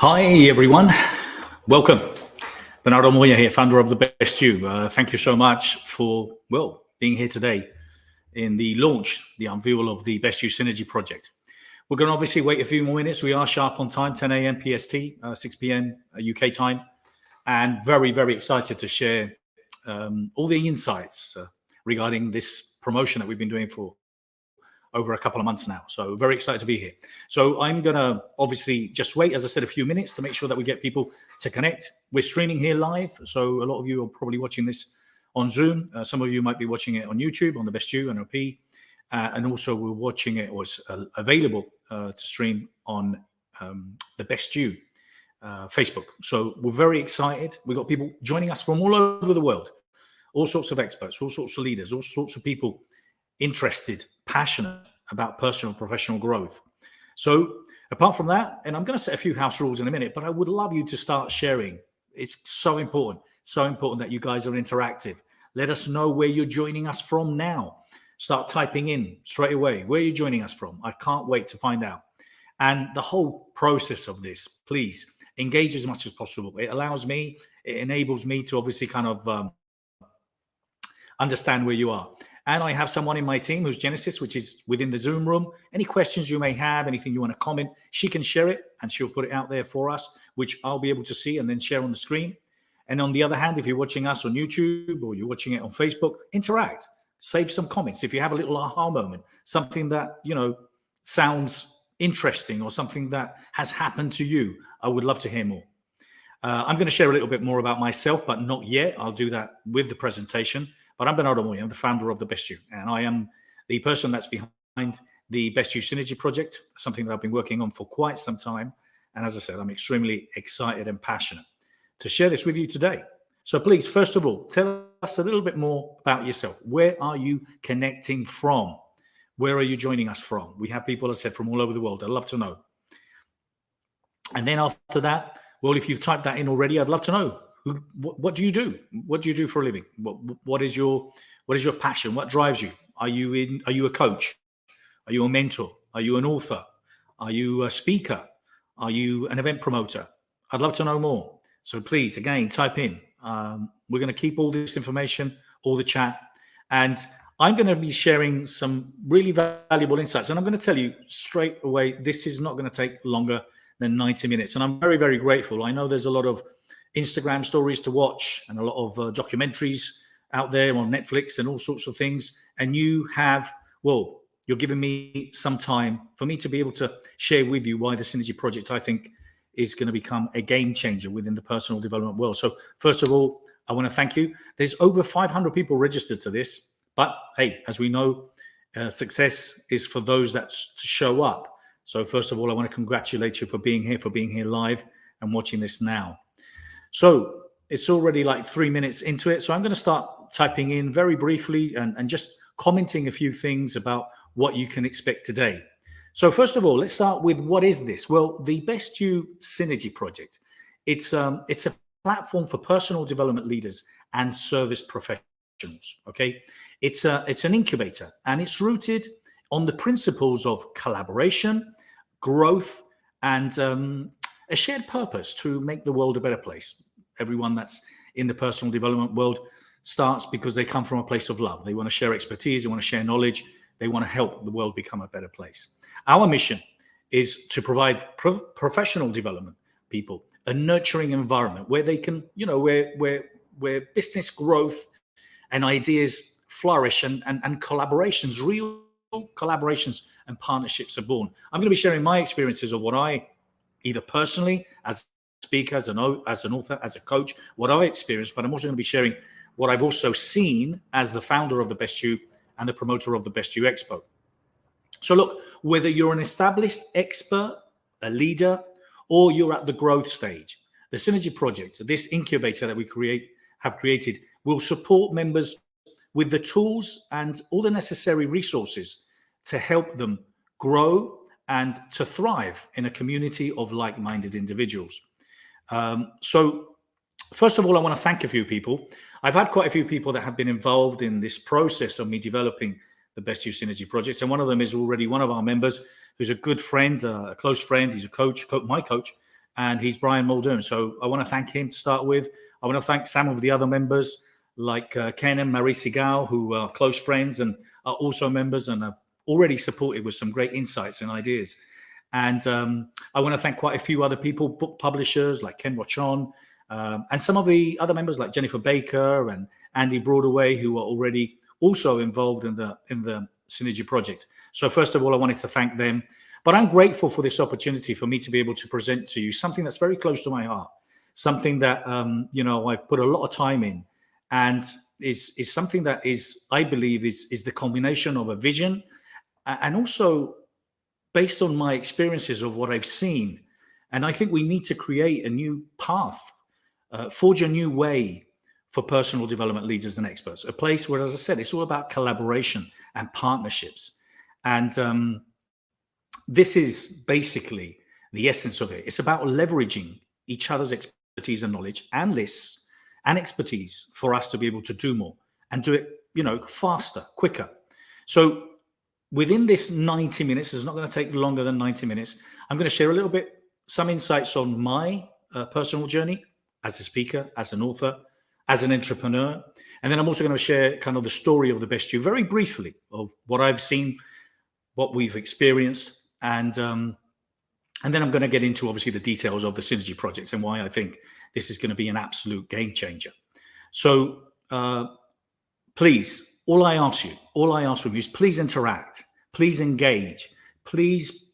Hi, everyone. Welcome. Bernardo Moya here, founder of The Best You. Thank you so much for, being here today in the launch, the unveil of the Best You Synergy project. We're going to obviously wait a few more minutes. We are sharp on time, 10 a.m. PST, 6 p.m. UK time, and very, very excited to share all the insights regarding this promotion that we've been doing for over a couple of months now. So very excited to be here. So I'm going to obviously just wait, as I said, a few minutes to make sure that we get people to connect. We're streaming here live. So a lot of you are probably watching this on Zoom. Some of you might be watching it on YouTube, on The Best You, NLP. And also we're watching it, or it's available to stream on The Best You Facebook. So we're very excited. We've got people joining us from all over the world, all sorts of experts, all sorts of leaders, all sorts of people interested, passionate about personal and professional growth. So apart from that, and I'm going to set a few house rules in a minute, but I would love you to start sharing. It's so important that you guys are interactive. Let us know where you're joining us from now. Start typing in straight away where you're joining us from. I can't wait to find out. And the whole process of this, please engage as much as possible. It enables me to obviously kind of understand where you are. And I have someone in my team who's Genesis, which is within the Zoom room. Any questions you may have, anything you want to comment, she can share it and she'll put it out there for us, which I'll be able to see and then share on the screen. And on the other hand, if you're watching us on YouTube or you're watching it on Facebook, interact, save some comments. If you have a little aha moment, something that, sounds interesting or something that has happened to you, I would love to hear more. I'm going to share a little bit more about myself, but not yet. I'll do that with the presentation. But I'm Bernardo Moya. I'm the founder of The Best You, and I am the person that's behind the Best You Synergy project, something that I've been working on for quite some time. And as I said, I'm extremely excited and passionate to share this with you today. So please, first of all, tell us a little bit more about yourself. Where are you connecting from? Where are you joining us from? We have people, as I said, from all over the world. I'd love to know. And then after that, well, if you've typed that in already, I'd love to know. What do you do? What do you do for a living? What is your passion? What drives you? Are you a coach? Are you a mentor? Are you an author? Are you a speaker? Are you an event promoter? I'd love to know more. So please, again, type in. We're going to keep all this information, all the chat, and I'm going to be sharing some really valuable insights. And I'm going to tell you straight away, this is not going to take longer than 90 minutes. And I'm very, very grateful. I know there's a lot of Instagram stories to watch and a lot of documentaries out there on Netflix and all sorts of things. And you're giving me some time for me to be able to share with you why the Synergy Project, I think, is going to become a game changer within the personal development world. So first of all, I want to thank you. There's over 500 people registered to this. But hey, as we know, success is for those that show up. So first of all, I want to congratulate you for being here live and watching this now. So it's already like 3 minutes into it. So I'm going to start typing in very briefly and just commenting a few things about what you can expect today. So first of all, let's start with what is this? Well, the Best You Synergy Project. It's a platform for personal development leaders and service professionals. Okay, it's an incubator, and it's rooted on the principles of collaboration, growth, and a shared purpose to make the world a better place. Everyone that's in the personal development world starts because they come from a place of love. They want to share expertise. They want to share knowledge. They want to help the world become a better place. Our mission is to provide professional development people a nurturing environment where they can, where business growth and ideas flourish and collaborations, real collaborations and partnerships are born. I'm going to be sharing my experiences of what I either personally, as a speaker, as an author, as a coach, what I've experienced, but I'm also going to be sharing what I've also seen as the founder of The Best You and the promoter of the Best You Expo. So look, whether you're an established expert, a leader, or you're at the growth stage, the Synergy Project, this incubator that we have created, will support members with the tools and all the necessary resources to help them grow and to thrive in a community of like-minded individuals. So first of all, I want to thank a few people. I've had quite a few people that have been involved in this process of me developing the Best You Synergy Project. And one of them is already one of our members who's a good friend, a close friend. He's a coach, my coach, and he's Brian Muldoon. So I want to thank him to start with. I want to thank some of the other members like Ken and Marie Sigal, who are close friends and are also members and have already supported with some great insights and ideas. And I want to thank quite a few other people, book publishers like Ken Rochon, and some of the other members like Jennifer Baker and Andy Broadaway, who are already also involved in the Synergy project. So first of all, I wanted to thank them. But I'm grateful for this opportunity for me to be able to present to you something that's very close to my heart, something that I've put a lot of time in, and is something that is, I believe, is the combination of a vision and also based on my experiences of what I've seen. And I think we need to create a new path, forge a new way for personal development leaders and experts, a place where, as I said, it's all about collaboration and partnerships. And this is basically the essence of it. It's about leveraging each other's expertise and knowledge and lists and expertise for us to be able to do more and do it, faster, quicker. So within this 90 minutes, it's not going to take longer than 90 minutes. I'm going to share a little bit, some insights on my personal journey as a speaker, as an author, as an entrepreneur. And then I'm also going to share kind of the story of the Best You very briefly of what I've seen, what we've experienced. And then I'm going to get into, obviously, the details of the Synergy projects and why I think this is going to be an absolute game changer. So please, all I ask from you is please interact, please engage, please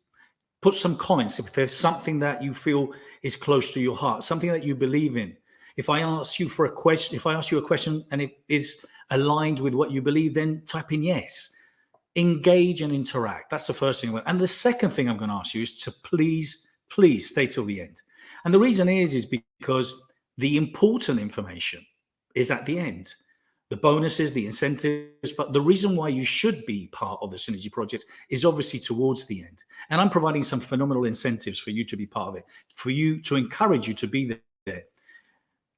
put some comments if there's something that you feel is close to your heart, something that you believe in. If I ask you a question and it is aligned with what you believe, then type in yes. Engage and interact. That's the first thing. And the second thing I'm going to ask you is to please stay till the end. And the reason is because the important information is at the end. The bonuses, the incentives, but the reason why you should be part of the Synergy project is obviously towards the end. And I'm providing some phenomenal incentives for you to be part of it, for you to encourage you to be there.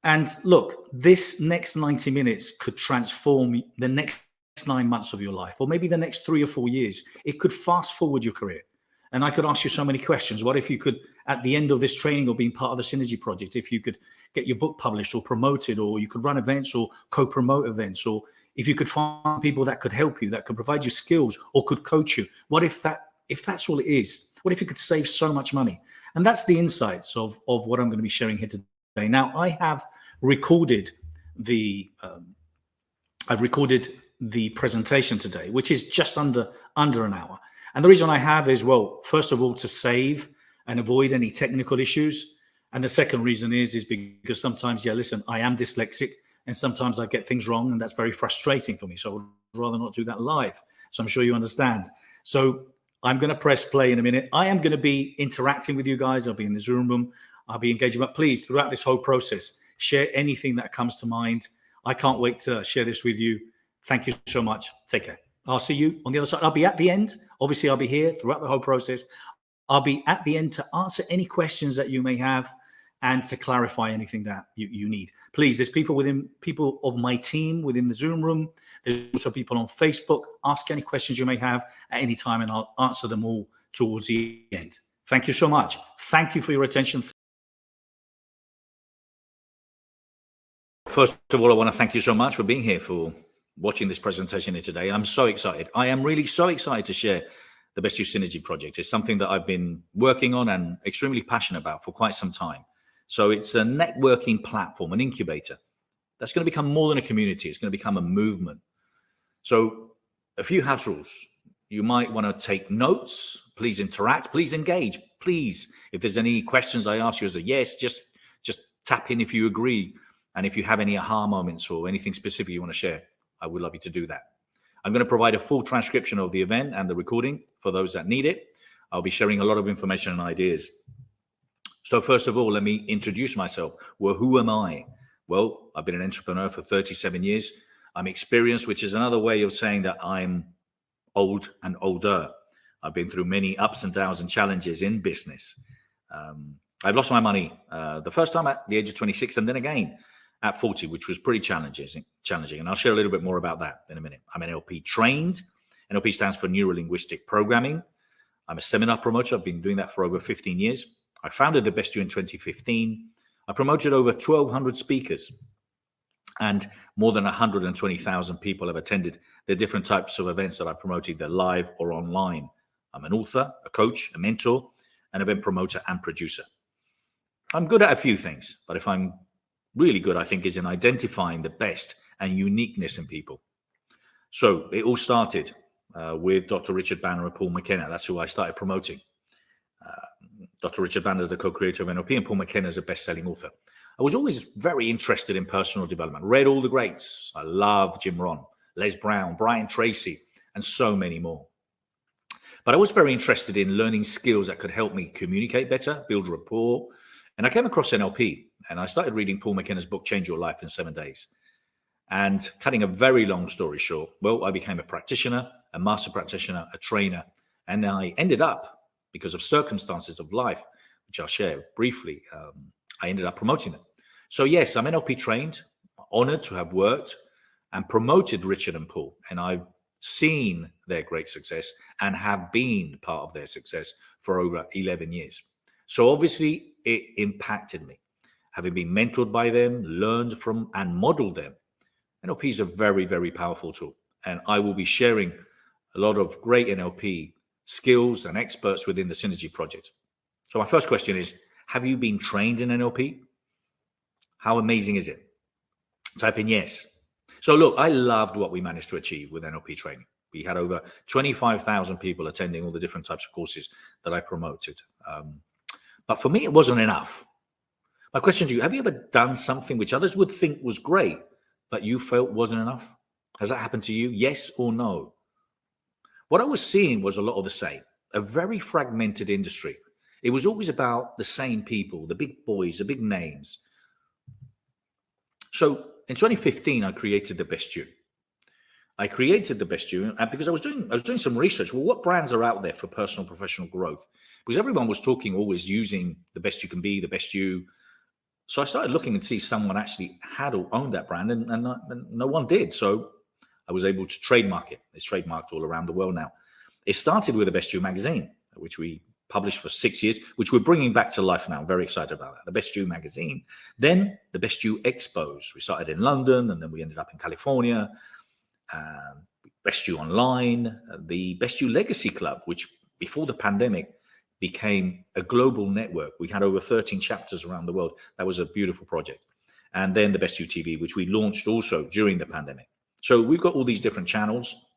And look, this next 90 minutes could transform the next 9 months of your life, or maybe the next 3 or 4 years. It could fast forward your career. And I could ask you so many questions. What if you could, at the end of this training or being part of the Synergy project, if you could get your book published or promoted, or you could run events or co-promote events, or if you could find people that could help you, that could provide you skills or could coach you? What if that's all it is? What if you could save so much money? And that's the insights of what I'm going to be sharing here today. Now, I have recorded the presentation today, which is just under an hour. And the reason I have is, well, first of all, to save and avoid any technical issues. And the second reason is because sometimes, I am dyslexic and sometimes I get things wrong, and that's very frustrating for me. So I would rather not do that live. So I'm sure you understand. So I'm going to press play in a minute. I am going to be interacting with you guys. I'll be in the Zoom room. I'll be engaging. But please, throughout this whole process, share anything that comes to mind. I can't wait to share this with you. Thank you so much. Take care. I'll see you on the other side. I'll be at the end. Obviously, I'll be here throughout the whole process. I'll be at the end to answer any questions that you may have and to clarify anything that you need. Please, there's people of my team within the Zoom room. There's also people on Facebook. Ask any questions you may have at any time, and I'll answer them all towards the end. Thank you so much. Thank you for your attention. First of all, I want to thank you so much for being here, for watching this presentation here today. I'm so excited. I am really so excited to share the Best You Synergy project. It's something that I've been working on and extremely passionate about for quite some time. So it's a networking platform, an incubator that's going to become more than a community. It's going to become a movement. So a few house rules. You might want to take notes. Please interact. Please engage. Please, if there's any questions I ask you as a yes, just tap in if you agree. And if you have any aha moments or anything specific you want to share, I would love you to do that. I'm going to provide a full transcription of the event and the recording for those that need it. I'll be sharing a lot of information and ideas. So first of all, let me introduce myself. Well, who am I? Well, I've been an entrepreneur for 37 years. I'm experienced, which is another way of saying that I'm old and older. I've been through many ups and downs and challenges in business. I've lost my money the first time at the age of 26, and then again at 40, which was pretty challenging. And I'll share a little bit more about that in a minute. I'm NLP trained. NLP stands for Neuro-Linguistic Programming. I'm a seminar promoter. I've been doing that for over 15 years. I founded the Best You in 2015. I promoted over 1,200 speakers, and more than 120,000 people have attended the different types of events that I promoted, they're live or online. I'm an author, a coach, a mentor, an event promoter, and producer. I'm good at a few things, but if I'm really good, I think, is in identifying the best and uniqueness in people. So it all started with Dr. Richard Banner and Paul McKenna. That's who I started promoting. Dr. Richard Banner is the co-creator of NLP, and Paul McKenna is a best-selling author. I was always very interested in personal development, read all the greats. I love Jim Rohn, Les Brown, Brian Tracy, and so many more. But I was very interested in learning skills that could help me communicate better, build rapport. And I came across NLP, and I started reading Paul McKenna's book, Change Your Life in 7 Days. And cutting a very long story short, well, I became a practitioner, a master practitioner, a trainer, and I ended up, because of circumstances of life, which I'll share briefly, I ended up promoting them. So yes, I'm NLP trained, honored to have worked and promoted Richard and Paul, and I've seen their great success and have been part of their success for over 11 years. So obviously it impacted me. Having been mentored by them, learned from and modeled them, NLP is a very, very powerful tool. And I will be sharing a lot of great NLP skills and experts within the Synergy Project. So my first question is, have you been trained in NLP? How amazing is it? Type in yes. So look, I loved what we managed to achieve with NLP training. We had over 25,000 people attending all the different types of courses that I promoted. But for me, it wasn't enough. My question to you, have you ever done something which others would think was great, but you felt wasn't enough? Has that happened to you? Yes or no? What I was seeing was a lot of the same, a very fragmented industry. It was always about the same people, the big boys, the big names. So in 2015, I created the Best You. I created the Best You because I was doing some research. Well, what brands are out there for personal professional growth? Because everyone was talking, always using the best you can be, the best you. So I started looking and see someone actually had or owned that brand, and no one did. So I was able to trademark it. It's trademarked all around the world now. It started with the Best You magazine, which we published for 6 years, which we're bringing back to life now. I'm very excited about that. The Best You magazine. Then the Best You Expos. We started in London, and then we ended up in California. Best You Online, the Best You Legacy Club, which before the pandemic became a global network. We had over 13 chapters around the world. That was a beautiful project. And then the Best You TV, which we launched also during the pandemic. So we've got all these different channels.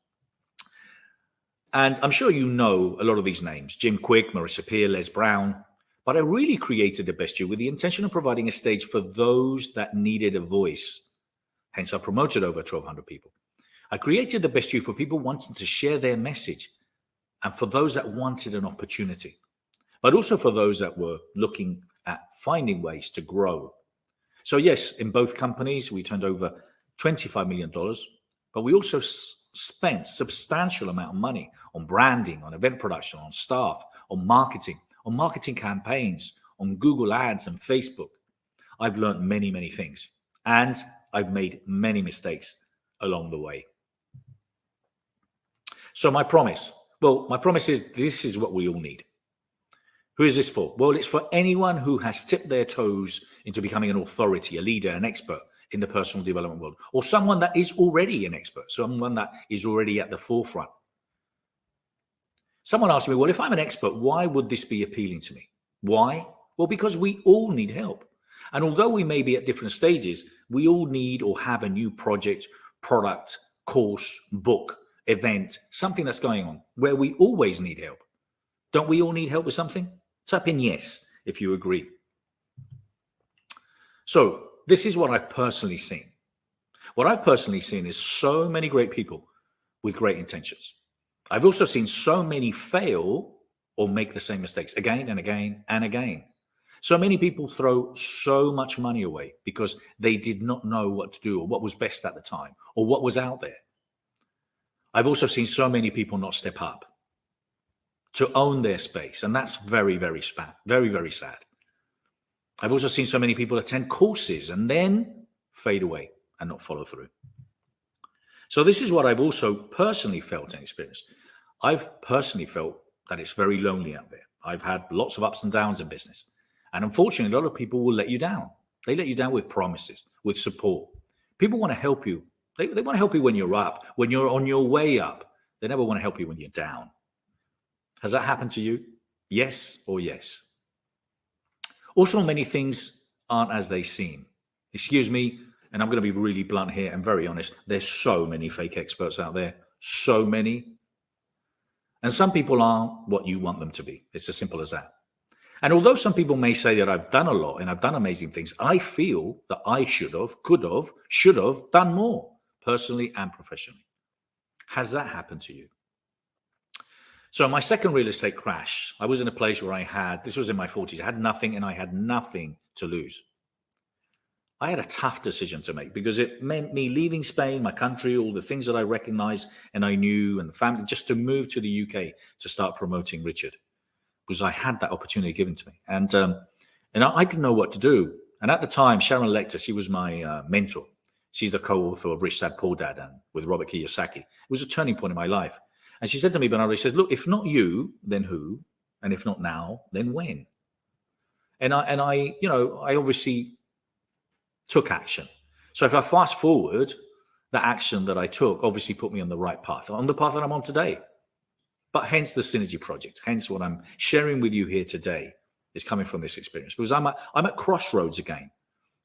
And I'm sure you know a lot of these names, Jim Quick, Marissa Peer, Les Brown. But I really created the Best You with the intention of providing a stage for those that needed a voice. Hence, I promoted over 1,200 people. I created the Best You for people wanting to share their message and for those that wanted an opportunity, but also for those that were looking at finding ways to grow. So yes, in both companies, we turned over $25 million, but we also spent substantial amount of money on branding, on event production, on staff, on marketing campaigns, on Google Ads and Facebook. I've learned many, many things, and I've made many mistakes along the way. So my promise is this is what we all need. Who is this for? Well, it's for anyone who has tipped their toes into becoming an authority, a leader, an expert in the personal development world, or someone that is already an expert, someone that is already at the forefront. Someone asked me, well, if I'm an expert, why would this be appealing to me? Why? Well, because we all need help. And although we may be at different stages, we all need or have a new project, product, course, book, event, something that's going on where we always need help. Don't we all need help with something? Type in yes if you agree. So this is what I've personally seen. What I've personally seen is so many great people with great intentions. I've also seen so many fail or make the same mistakes again and again and again. So many people throw so much money away because they did not know what to do or what was best at the time or what was out there. I've also seen so many people not step up to own their space. And that's very, very sad. Very, very sad. I've also seen so many people attend courses and then fade away and not follow through. So this is what I've also personally felt and experienced. I've personally felt that it's very lonely out there. I've had lots of ups and downs in business. And unfortunately, a lot of people will let you down. They let you down with promises, with support. People want to help you. They want to help you when you're up, when you're on your way up. They never want to help you when you're down. Has that happened to you? Yes or yes? Also, many things aren't as they seem. Excuse me, and I'm going to be really blunt here and very honest. There's so many fake experts out there. So many. And some people aren't what you want them to be. It's as simple as that. And although some people may say that I've done a lot and I've done amazing things, I feel that I should have, could have, should have done more, personally and professionally. Has that happened to you? So my second real estate crash, I was in a place where this was in my 40s, I had nothing and I had nothing to lose. I had a tough decision to make because it meant me leaving Spain, my country, all the things that I recognized and I knew, and the family, just to move to the UK to start promoting Richard, because I had that opportunity given to me. And I didn't know what to do. And at the time, Sharon Lecter, she was my mentor. She's the co-author of Rich Dad, Poor Dad and with Robert Kiyosaki. It was a turning point in my life. And she said to me, Bernardo, she says, look, if not you, then who? And if not now, then when? And I obviously took action. So if I fast forward, the action that I took obviously put me on the right path, on the path that I'm on today. But hence the Synergy Project, hence what I'm sharing with you here today is coming from this experience, because I'm at crossroads again.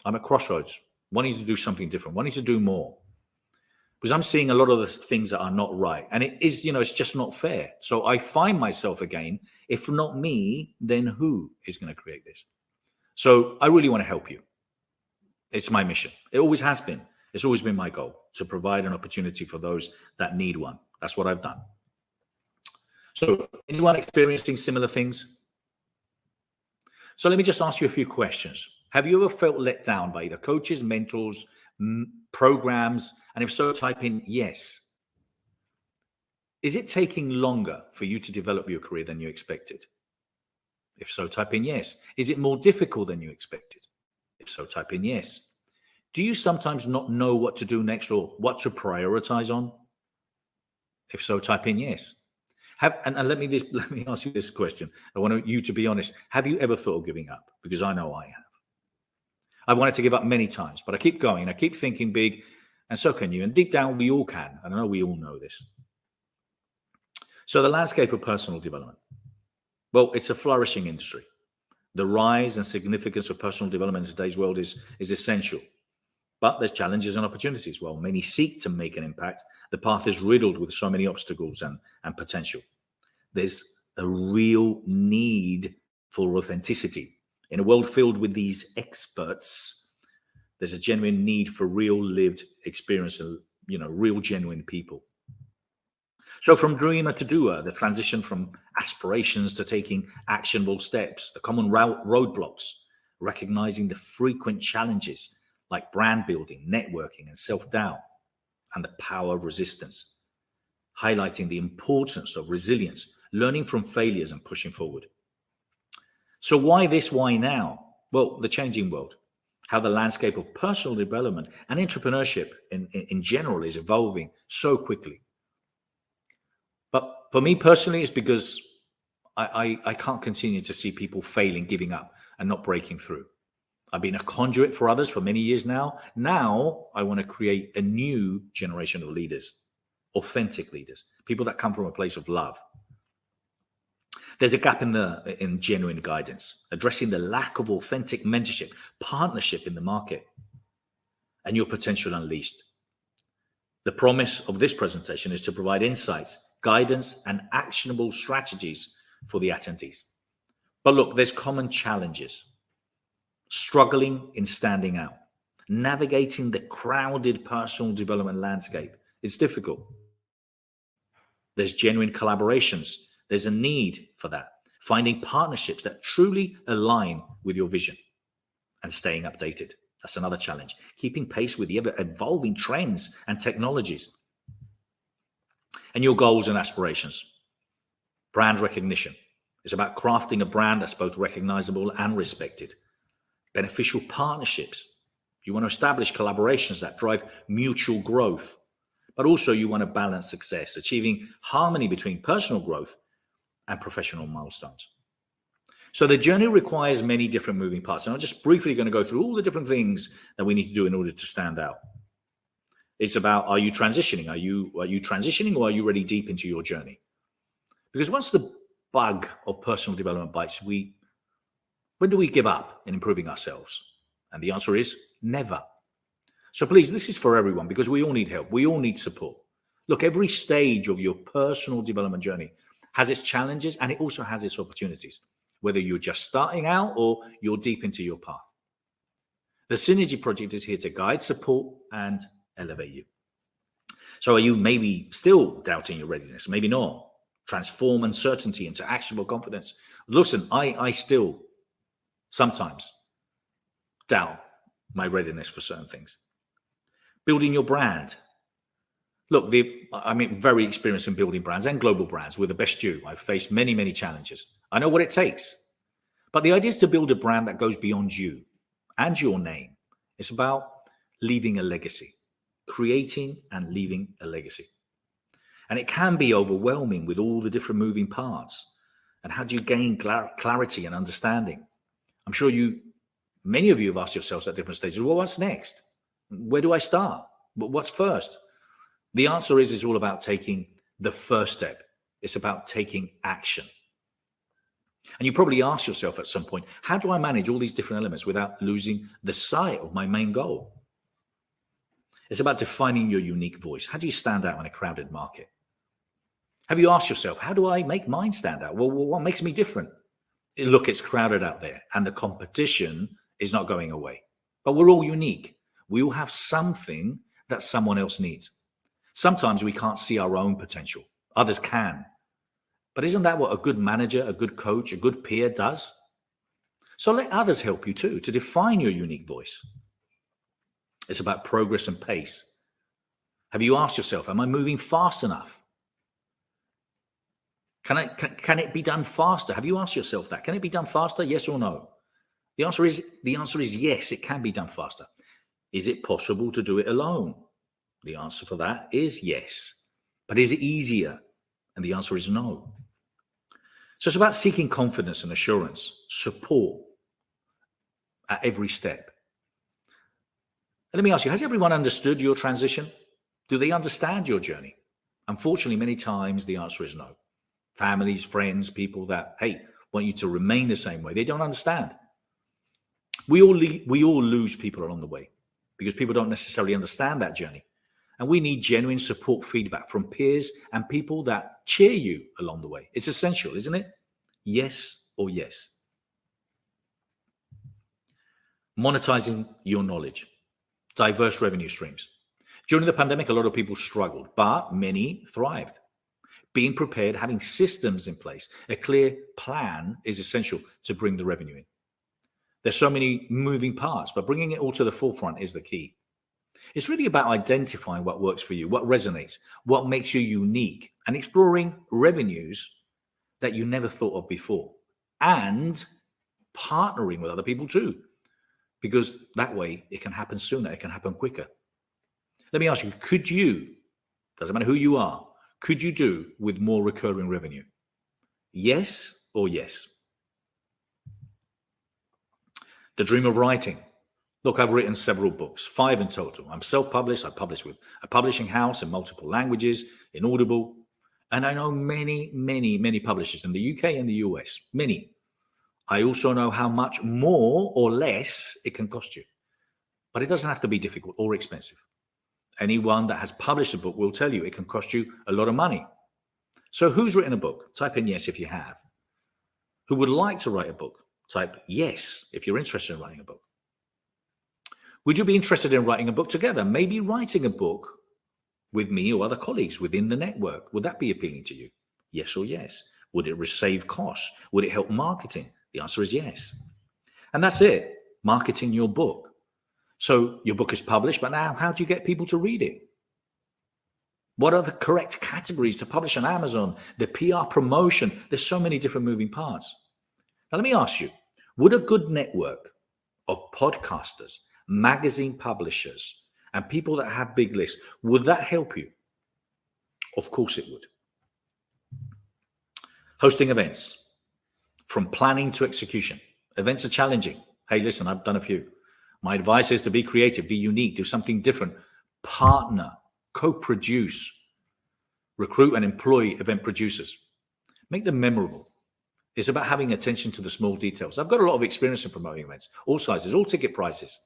I'm at crossroads, wanting to do something different, wanting to do more, because I'm seeing a lot of the things that are not right. And it is, it's just not fair. So I find myself again, if not me, then who is going to create this? So I really want to help you. It's my mission. It always has been. It's always been my goal to provide an opportunity for those that need one. That's what I've done. So anyone experiencing similar things? So let me just ask you a few questions. Have you ever felt let down by either coaches, mentors, programs? And if so, type in yes. Is it taking longer for you to develop your career than you expected? If so, type in yes. Is it more difficult than you expected? If so, type in yes. Do you sometimes not know what to do next or what to prioritize on? If so, type in yes. And let me ask you this question. I want you to be honest. Have you ever thought of giving up? Because I know I have. I've wanted to give up many times, but I keep going. I keep thinking big, and so can you. And deep down, we all can. And I know we all know this. So the landscape of personal development. Well, it's a flourishing industry. The rise and significance of personal development in today's world is essential. But there's challenges and opportunities. While many seek to make an impact, the path is riddled with so many obstacles and potential. There's a real need for authenticity. In a world filled with these experts, there's a genuine need for real lived experience and, real genuine people. So from dreamer to doer, the transition from aspirations to taking actionable steps, the common roadblocks, recognizing the frequent challenges like brand building, networking, and self-doubt, and the power of resistance, highlighting the importance of resilience, learning from failures and pushing forward. So why this? Why now? Well, the changing world, how the landscape of personal development and entrepreneurship in general is evolving so quickly. But for me personally, it's because I can't continue to see people failing, giving up, and not breaking through. I've been a conduit for others for many years now. Now I want to create a new generation of leaders, authentic leaders, people that come from a place of love. There's a gap in genuine guidance, addressing the lack of authentic mentorship, partnership in the market, and your potential unleashed. The promise of this presentation is to provide insights, guidance, and actionable strategies for the attendees. But look, there's common challenges. Struggling in standing out, navigating the crowded personal development landscape. It's difficult. There's genuine collaborations. There's a need for that. Finding partnerships that truly align with your vision and staying updated. That's another challenge. Keeping pace with the ever-evolving trends and technologies. And your goals and aspirations. Brand recognition. It's about crafting a brand that's both recognizable and respected. Beneficial partnerships. You want to establish collaborations that drive mutual growth, but also you want to balance success, achieving harmony between personal growth and professional milestones. So the journey requires many different moving parts. And I'm just briefly going to go through all the different things that we need to do in order to stand out. It's about, are you transitioning? Are you transitioning, or are you already deep into your journey? Because once the bug of personal development bites, when do we give up in improving ourselves? And the answer is never. So please, this is for everyone, because we all need help. We all need support. Look, every stage of your personal development journey has its challenges, and it also has its opportunities, whether you're just starting out or you're deep into your path. The Synergy Project is here to guide, support, and elevate you. So are you maybe still doubting your readiness? Maybe not. Transform uncertainty into actionable confidence. Listen, I still sometimes doubt my readiness for certain things. Building your brand. Look, I'm very experienced in building brands and global brands. We're the best due. I've faced many, many challenges. I know what it takes. But the idea is to build a brand that goes beyond you and your name. It's about leaving a legacy, creating and leaving a legacy. And it can be overwhelming with all the different moving parts. And how do you gain clarity and understanding? I'm sure many of you have asked yourselves at different stages, well, what's next? Where do I start? What's first? The answer is, it's all about taking the first step. It's about taking action. And you probably ask yourself at some point, how do I manage all these different elements without losing the sight of my main goal? It's about defining your unique voice. How do you stand out in a crowded market? Have you asked yourself, how do I make mine stand out? Well, what makes me different? Look, it's crowded out there, and the competition is not going away. But we're all unique. We all have something that someone else needs. Sometimes we can't see our own potential. Others can. But isn't that what a good manager, a good coach, a good peer does? So let others help you too, to define your unique voice. It's about progress and pace. Have you asked yourself, am I moving fast enough? Can it be done faster? Have you asked yourself that? Can it be done faster? Yes or no? The answer is yes, it can be done faster. Is it possible to do it alone? The answer for that is yes. But is it easier? And the answer is no. So it's about seeking confidence and assurance, support at every step. And let me ask you, has everyone understood your transition? Do they understand your journey? Unfortunately, many times the answer is no. Families, friends, people that, want you to remain the same way, they don't understand. We all lose people along the way because people don't necessarily understand that journey. And we need genuine support feedback from peers and people that cheer you along the way. It's essential, isn't it? Yes or yes. Monetizing your knowledge. Diverse revenue streams. During the pandemic, a lot of people struggled, but many thrived. Being prepared, having systems in place, a clear plan is essential to bring the revenue in. There's so many moving parts, but bringing it all to the forefront is the key. It's really about identifying what works for you, what resonates, what makes you unique, and exploring revenues that you never thought of before, and partnering with other people too, because that way it can happen sooner, it can happen quicker. Let me ask you, doesn't matter who you are, could you do with more recurring revenue? Yes or yes? The dream of writing. Look, I've written several books, 5 in total. I'm self-published. I publish with a publishing house in multiple languages, in Audible. And I know many, many, many publishers in the UK and the US, many. I also know how much more or less it can cost you. But it doesn't have to be difficult or expensive. Anyone that has published a book will tell you it can cost you a lot of money. So who's written a book? Type in yes if you have. Who would like to write a book? Type yes if you're interested in writing a book. Would you be interested in writing a book together? Maybe writing a book with me or other colleagues within the network. Would that be appealing to you? Yes or yes. Would it save costs? Would it help marketing? The answer is yes. And that's it. Marketing your book. So your book is published, but now how do you get people to read it? What are the correct categories to publish on Amazon? The PR promotion. There's so many different moving parts. Now let me ask you, would a good network of podcasters, magazine publishers, and people that have big lists, would that help you? Of course it would. Hosting events. from planning to execution. Events are challenging. Hey, listen, I've done a few. My advice is to be creative, be unique, do something different, partner, co-produce, recruit and employ event producers. Make them memorable. It's about having attention to the small details. I've got a lot of experience in promoting events, all sizes, all ticket prices.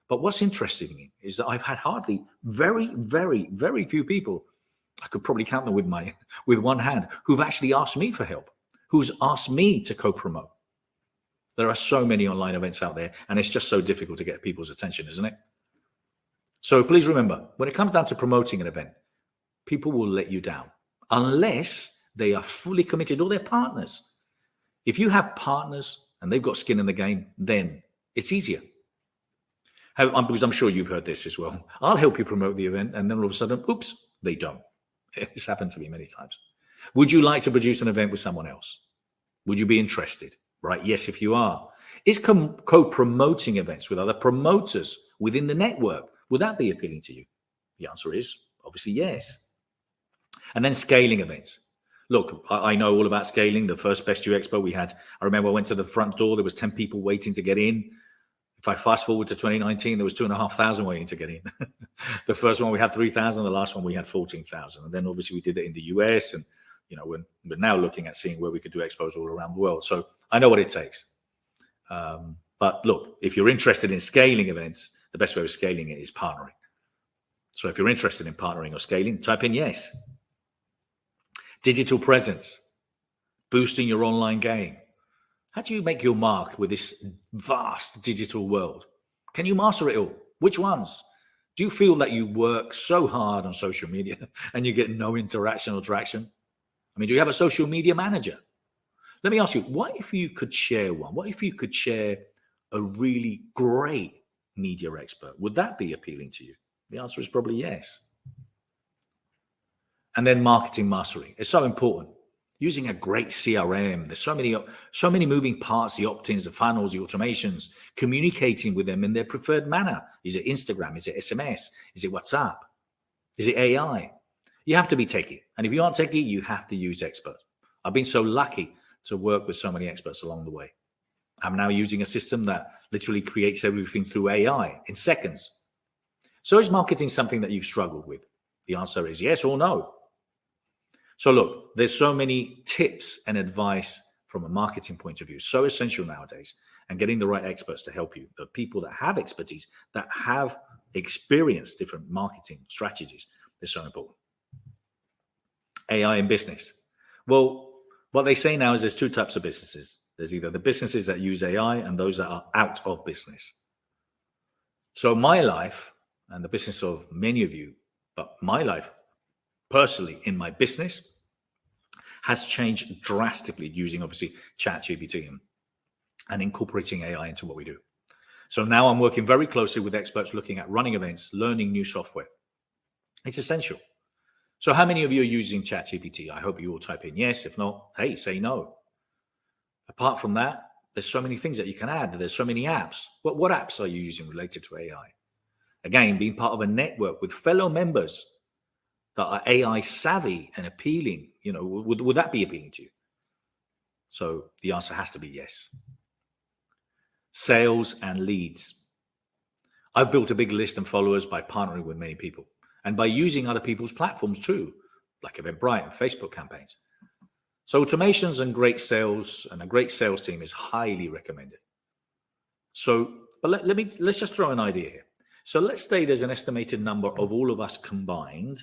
But what's interesting is that I've had hardly very, very, very few people, I could probably count them with one hand, who've actually asked me for help, who's asked me to co-promote. There are so many online events out there, and it's just so difficult to get people's attention, isn't it? So please remember, when it comes down to promoting an event, people will let you down unless they are fully committed, or their partners. If you have partners and they've got skin in the game, then it's easier. Because I'm sure you've heard this as well. I'll help you promote the event, and then all of a sudden, oops, they don't. It's happened to me many times. Would you like to produce an event with someone else? Would you be interested? Right? Yes, if you are. Is co-promoting events with other promoters within the network, would that be appealing to you? The answer is obviously yes. And then scaling events. Look, I know all about scaling. The first Best You Expo we had, I remember I went to the front door, there was 10 people waiting to get in. If I fast forward to 2019, there was 2,500 waiting to get in. The first one we had 3,000, the last one we had 14,000. And then obviously we did it in the US, and we're now looking at seeing where we could do expos all around the world. So I know what it takes. But look, if you're interested in scaling events, the best way of scaling it is partnering. So if you're interested in partnering or scaling, type in yes. Digital presence, boosting your online game. How do you make your mark with this vast digital world? Can you master it all? Which ones? Do you feel that you work so hard on social media and you get no interaction or traction? I mean, do you have a social media manager? Let me ask you, what if you could share one? What if you could share a really great media expert? Would that be appealing to you? The answer is probably yes. And then marketing mastery. It's so important. Using a great CRM. There's so many moving parts, the opt-ins, the funnels, the automations, communicating with them in their preferred manner. Is it Instagram? Is it SMS? Is it WhatsApp? Is it AI? You have to be techie. And if you aren't techie, you have to use experts. I've been so lucky to work with so many experts along the way. I'm now using a system that literally creates everything through AI in seconds. So is marketing something that you've struggled with? The answer is yes or no. So look, there's so many tips and advice from a marketing point of view, so essential nowadays, and getting the right experts to help you, the people that have expertise, that have experienced different marketing strategies, is so important. AI in business. Well, what they say now is there's two types of businesses. There's either the businesses that use AI and those that are out of business. So my life and the business of many of you, but my life personally in my business has changed drastically using obviously ChatGPT and incorporating AI into what we do. So now I'm working very closely with experts looking at running events, learning new software. It's essential. So how many of you are using ChatGPT? I hope you all type in yes. If not, hey, say no. Apart from that, there's so many things that you can add. There's so many apps. What apps are you using related to AI? Again, being part of a network with fellow members that are AI savvy and appealing, would that be appealing to you? So the answer has to be yes. Sales and leads. I've built a big list and followers by partnering with many people and by using other people's platforms too, like Eventbrite and Facebook campaigns. So automations and great sales and a great sales team is highly recommended. So, but let's just throw an idea here. So let's say there's an estimated number of all of us combined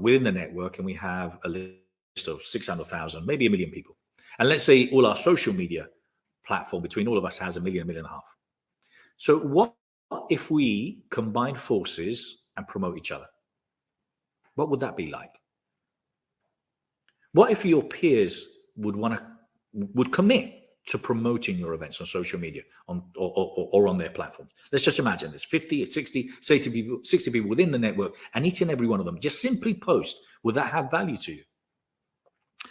within the network, and we have a list of 600,000, maybe 1 million people. And let's say all our social media platform between all of us has 1 million, 1.5 million. So what if we combine forces and promote each other? What would that be like? What if your peers would commit to promoting your events on social media or on their platforms? Let's just imagine there's 50 or 60, 60 people within the network, and each and every one of them just simply post. Would that have value to you?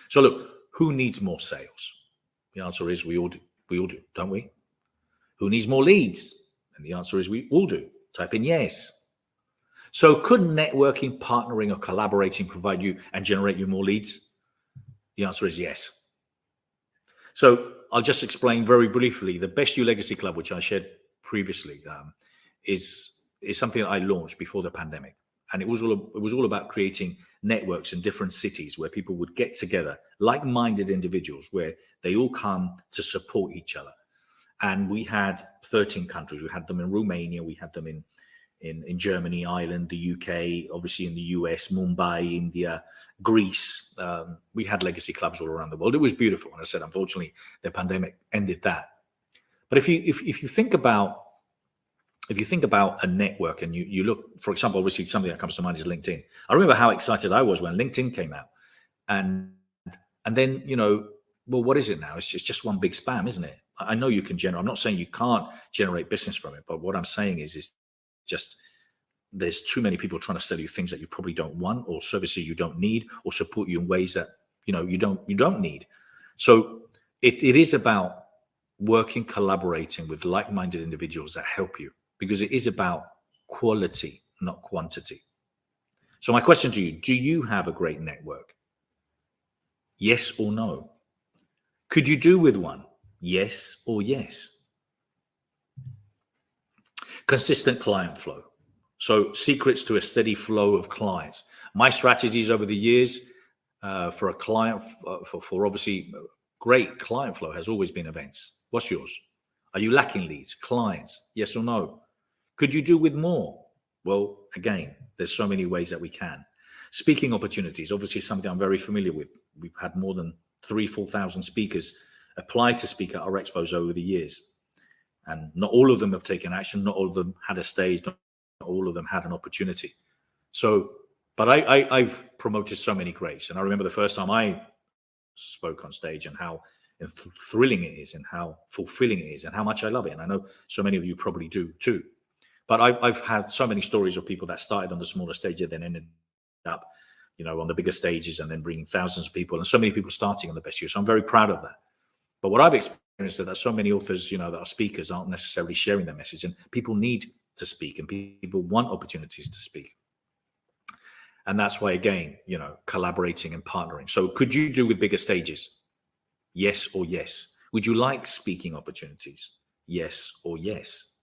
So look, who needs more sales? The answer is we all do. We all do, don't we? Who needs more leads? And the answer is we all do. Type in yes. So could networking, partnering, or collaborating provide you and generate you more leads? The answer is yes. So I'll just explain very briefly. The Best You Legacy Club, which I shared previously, is something that I launched before the pandemic, and it was all about creating networks in different cities where people would get together, like-minded individuals, where they all come to support each other. And we had 13 countries. We had them in Romania. We had them in Germany, Ireland, the UK, obviously in the US, Mumbai, India, Greece. We had legacy clubs all around the world. It was beautiful. And I said, unfortunately, the pandemic ended that. But if you think about a network and you look, for example, obviously something that comes to mind is LinkedIn. I remember how excited I was when LinkedIn came out, and then, well, what is it now? It's just one big spam, isn't it? I know you can generate. I'm not saying you can't generate business from it, but what I'm saying is just there's too many people trying to sell you things that you probably don't want, or services you don't need, or support you in ways that you don't need. So it is about working, collaborating with like-minded individuals that help you, because it is about quality, not quantity. So my question to you: do you have a great network? Yes or no? Could you do with one? Yes or yes? Consistent client flow. So secrets to a steady flow of clients. My strategies over the years for a client, for obviously great client flow, has always been events. What's yours? Are you lacking leads, clients? Yes or no? Could you do with more? Well, again, there's so many ways that we can. Speaking opportunities, obviously something I'm very familiar with. We've had more than 4,000 speakers apply to speak at our expos over the years. And not all of them have taken action. Not all of them had a stage. Not all of them had an opportunity. So, but I've promoted so many greats. And I remember the first time I spoke on stage and how thrilling it is and how fulfilling it is and how much I love it. And I know so many of you probably do too. But I've had so many stories of people that started on the smaller stage and then ended up, on the bigger stages, and then bringing thousands of people, and so many people starting on the Best You. So I'm very proud of that. But what I've experienced is that so many authors, that are speakers, aren't necessarily sharing their message, and people need to speak, and people want opportunities to speak. And that's why, again, collaborating and partnering. So could you do with bigger stages? Yes or yes? Would you like speaking opportunities? Yes or yes?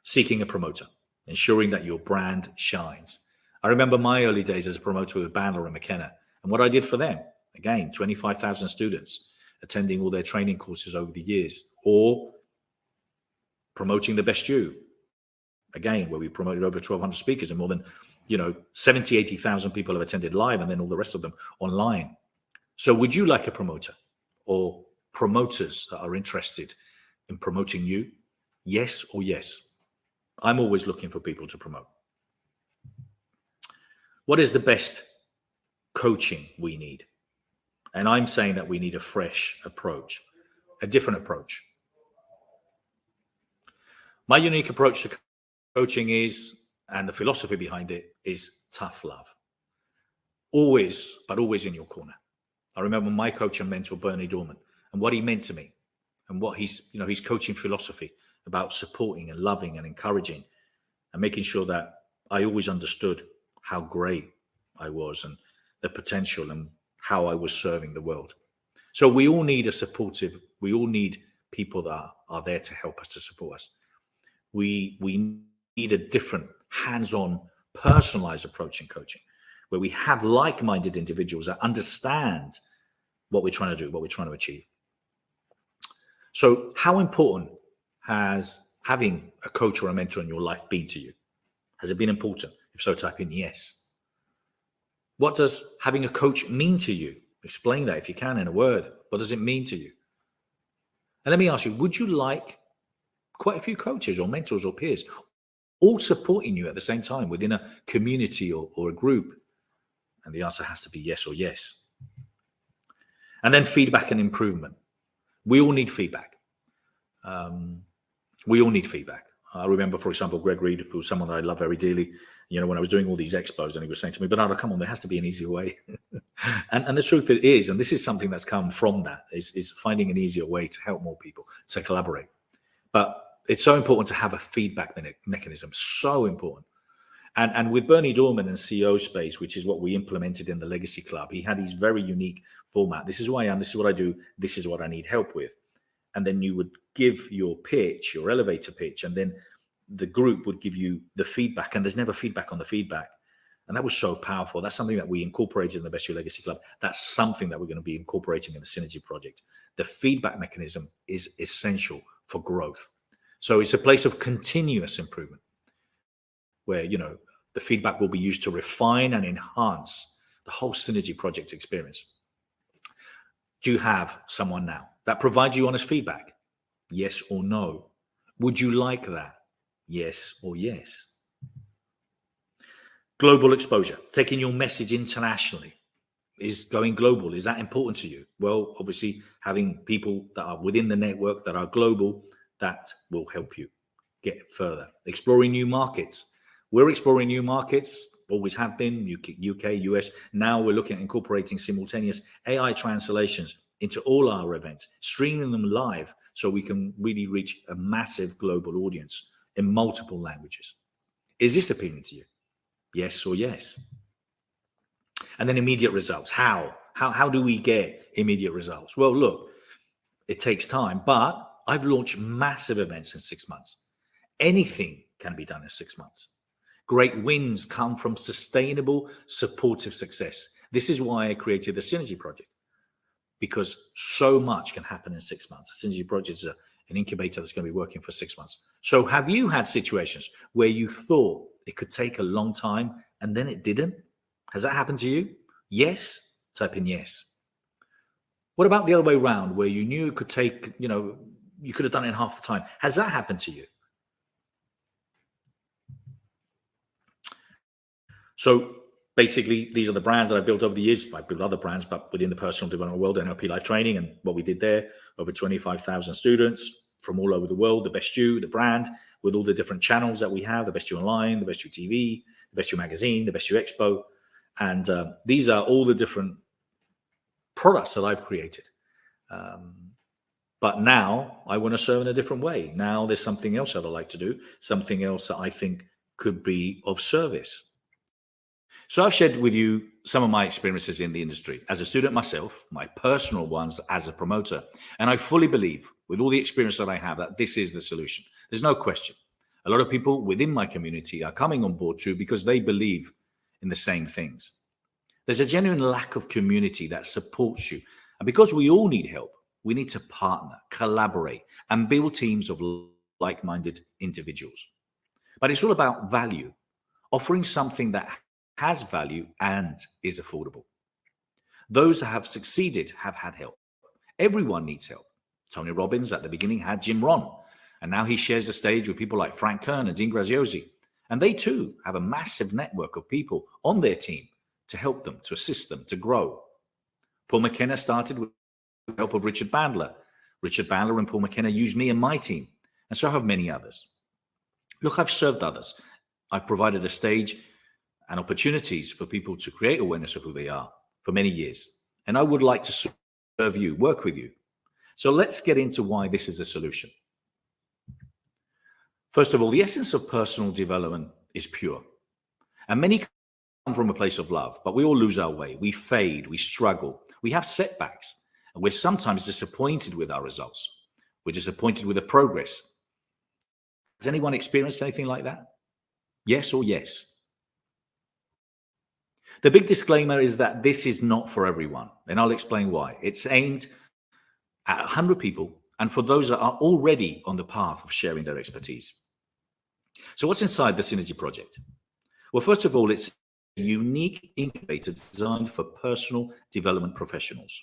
Seeking a promoter, ensuring that your brand shines. I remember my early days as a promoter with Bandler and McKenna, and what I did for them. Again, 25,000 students attending all their training courses over the years, or promoting the Best You, again, where we promoted over 1,200 speakers and more than 70, 80,000 people have attended live, and then all the rest of them online. So would you like a promoter or promoters that are interested in promoting you? Yes or yes? I'm always looking for people to promote. What is the best coaching we need? And I'm saying that we need a fresh approach, a different approach. My unique approach to coaching is, and the philosophy behind it is, tough love. Always, but always in your corner. I remember my coach and mentor, Bernie Dorman, and what he meant to me, and what his coaching philosophy about supporting and loving and encouraging and making sure that I always understood how great I was and the potential and how I was serving the world. So we all need we all need people that are there to help us, to support us. We need a different hands-on, personalized approach in coaching, where we have like-minded individuals that understand what we're trying to do, what we're trying to achieve. So how important has having a coach or a mentor in your life been to you? Has it been important? If so, type in yes. What does having a coach mean to you? Explain that if you can in a word. What does it mean to you? And let me ask you, would you like quite a few coaches or mentors or peers all supporting you at the same time within a community or a group? And the answer has to be yes or yes. And then feedback and improvement. We all need feedback. We all need feedback. I remember, for example, Greg Reed, who was someone that I love very dearly, when I was doing all these expos, and he was saying to me, Bernardo, come on, there has to be an easier way. and the truth it is, and this is something that's come from that, is finding an easier way to help more people, to collaborate. But it's so important to have a feedback mechanism, so important. And with Bernie Dorman and CEO Space, which is what we implemented in the Legacy Club, he had his very unique format. This is who I am. This is what I do. This is what I need help with. And then you would give your pitch, your elevator pitch, and then the group would give you the feedback. And there's never feedback on the feedback. And that was so powerful. That's something that we incorporated in the Best You Legacy Club. That's something that we're going to be incorporating in the Synergy Project. The feedback mechanism is essential for growth. So it's a place of continuous improvement where, the feedback will be used to refine and enhance the whole Synergy Project experience. Do you have someone now that provides you honest feedback? Yes or no? Would you like that? Yes or yes? Global exposure, taking your message internationally, is going global. Is that important to you? Well, obviously, having people that are within the network that are global, that will help you get further. Exploring new markets. We're exploring new markets, always have been, UK, US. Now we're looking at incorporating simultaneous AI translations into all our events, streaming them live so we can really reach a massive global audience in multiple languages. Is this appealing to you? Yes or yes? And then immediate results. How do we get immediate results? Well, look, it takes time, but I've launched massive events in 6 months. Anything can be done in 6 months. Great wins come from sustainable, supportive success. This is why I created the Synergy Project, because so much can happen in 6 months. The Synergy Project is an incubator that's going to be working for 6 months. So have you had situations where you thought it could take a long time and then it didn't? Has that happened to you? Yes? Type in yes. What about the other way around, where you knew it could take, you could have done it in half the time? Has that happened to you? So basically, these are the brands that I've built over the years. I've built other brands, but within the personal development world, NLP Life Training, and what we did there, over 25,000 students from all over the world, the Best You, the brand, with all the different channels that we have, the Best You Online, the Best You TV, the Best You Magazine, the Best You Expo. And these are all the different products that I've created. But now I want to serve in a different way. Now there's something else that I like to do, something else that I think could be of service. So I've shared with you some of my experiences in the industry as a student myself, my personal ones as a promoter. And I fully believe, with all the experience that I have, that this is the solution. There's no question. A lot of people within my community are coming on board too because they believe in the same things. There's a genuine lack of community that supports you. And because we all need help, we need to partner, collaborate, and build teams of like-minded individuals. But it's all about value, offering something that has value and is affordable. Those that have succeeded have had help. Everyone needs help. Tony Robbins at the beginning had Jim Rohn, and now he shares the stage with people like Frank Kern and Dean Graziosi. And they too have a massive network of people on their team to help them, to assist them, to grow. Paul McKenna started with the help of Richard Bandler. Richard Bandler and Paul McKenna used me and my team, and so have many others. Look, I've served others. I've provided a stage and opportunities for people to create awareness of who they are for many years. And I would like to serve you, work with you. So let's get into why this is a solution. First of all, the essence of personal development is pure. And many come from a place of love, but we all lose our way. We fade, we struggle, we have setbacks, and we're sometimes disappointed with our results. We're disappointed with the progress. Has anyone experienced anything like that? Yes or yes? The big disclaimer is that this is not for everyone, and I'll explain why. It's aimed at 100 people and for those that are already on the path of sharing their expertise. So what's inside the Synergy Project? Well, first of all, it's a unique incubator designed for personal development professionals.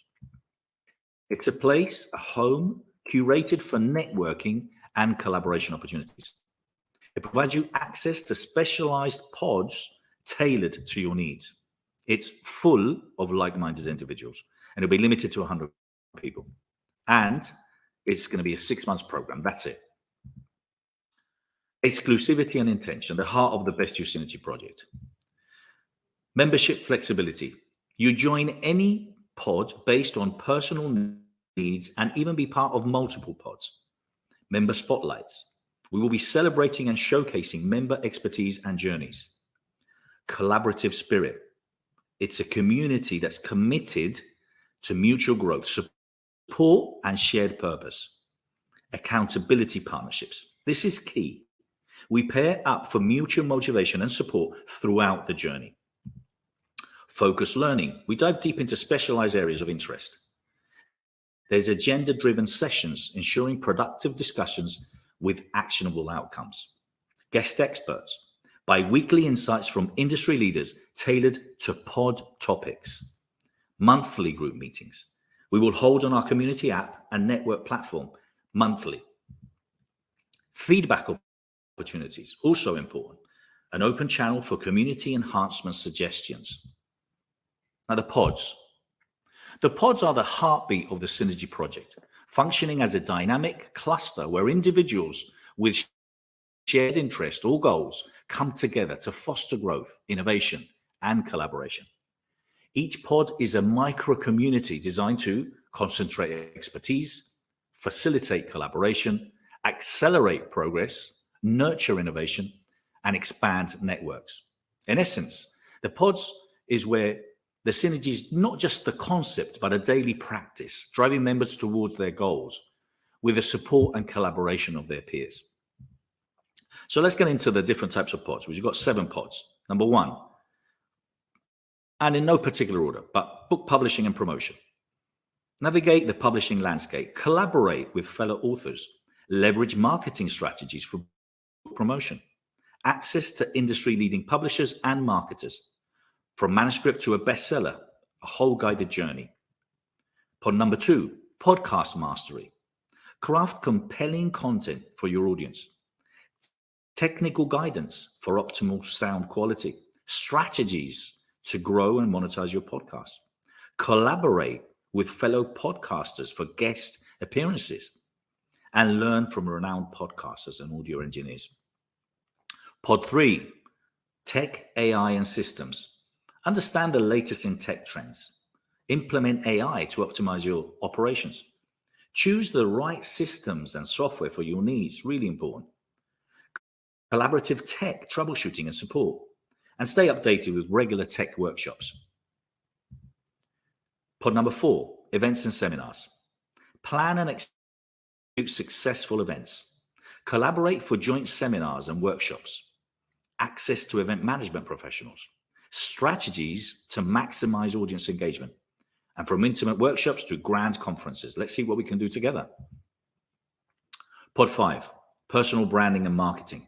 It's a place, a home, curated for networking and collaboration opportunities. It provides you access to specialized pods tailored to your needs. It's full of like-minded individuals, and it'll be limited to 100 people. And it's going to be a 6-month program. That's it. Exclusivity and intention, the heart of the Best You Synergy Project. Membership flexibility. You join any pod based on personal needs and even be part of multiple pods. Member spotlights. We will be celebrating and showcasing member expertise and journeys. collaborative spirit. It's a community that's committed to mutual growth, support, and shared purpose. Accountability partnerships. This is key. We pair up for mutual motivation and support throughout the journey. Focused learning. We dive deep into specialized areas of interest. There's agenda-driven sessions ensuring productive discussions with actionable outcomes. Guest experts. Bi-weekly insights from industry leaders tailored to pod topics. Monthly group meetings. We will hold on our community app and network platform monthly. Feedback opportunities, also important. An open channel for community enhancement suggestions. Now, the pods. The pods are the heartbeat of the Synergy project, functioning as a dynamic cluster where individuals with shared interest or goals come together to foster growth, innovation, and collaboration. Each pod is a micro community designed to concentrate expertise, facilitate collaboration, accelerate progress, nurture innovation, and expand networks. In essence, the pods is where the synergy is not just the concept, but a daily practice, driving members towards their goals with the support and collaboration of their peers. So let's get into the different types of pods. We've got 7 pods. Number 1, and in no particular order, but book publishing and promotion. Navigate the publishing landscape, collaborate with fellow authors, leverage marketing strategies for book promotion, access to industry-leading publishers and marketers, from manuscript to a bestseller, a whole guided journey. Pod number 2, podcast mastery. Craft compelling content for your audience. Technical guidance for optimal sound quality. Strategies to grow and monetize your podcast. Collaborate with fellow podcasters for guest appearances and learn from renowned podcasters and audio engineers. Pod 3, tech, AI, and systems. Understand the latest in tech trends. Implement AI to optimize your operations. Choose the right systems and software for your needs, really important. Collaborative tech, troubleshooting, and support. And stay updated with regular tech workshops. Pod number 4, events and seminars. Plan and execute successful events. Collaborate for joint seminars and workshops. Access to event management professionals. Strategies to maximize audience engagement. And from intimate workshops to grand conferences. Let's see what we can do together. Pod 5, personal branding and marketing.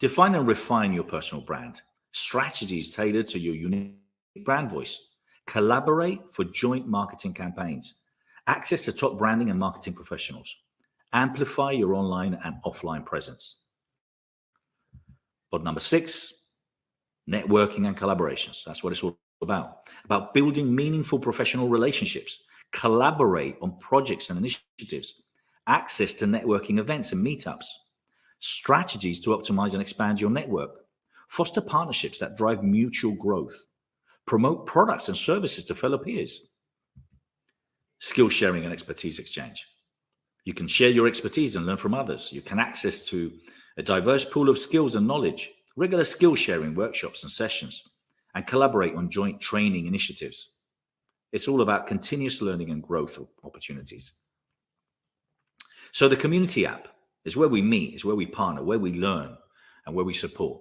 Define and refine your personal brand. Strategies tailored to your unique brand voice. Collaborate for joint marketing campaigns. Access to top branding and marketing professionals. Amplify your online and offline presence. Pod number 6, networking and collaborations. That's what it's all about building meaningful professional relationships. Collaborate on projects and initiatives. Access to networking events and meetups. Strategies to optimize and expand your network. Foster partnerships that drive mutual growth. Promote products and services to fellow peers. Skill sharing and expertise exchange. You can share your expertise and learn from others. You can access to a diverse pool of skills and knowledge, regular skill sharing workshops and sessions, and collaborate on joint training initiatives. It's all about continuous learning and growth opportunities. So the community app is where we meet, is where we partner, where we learn, and where we support.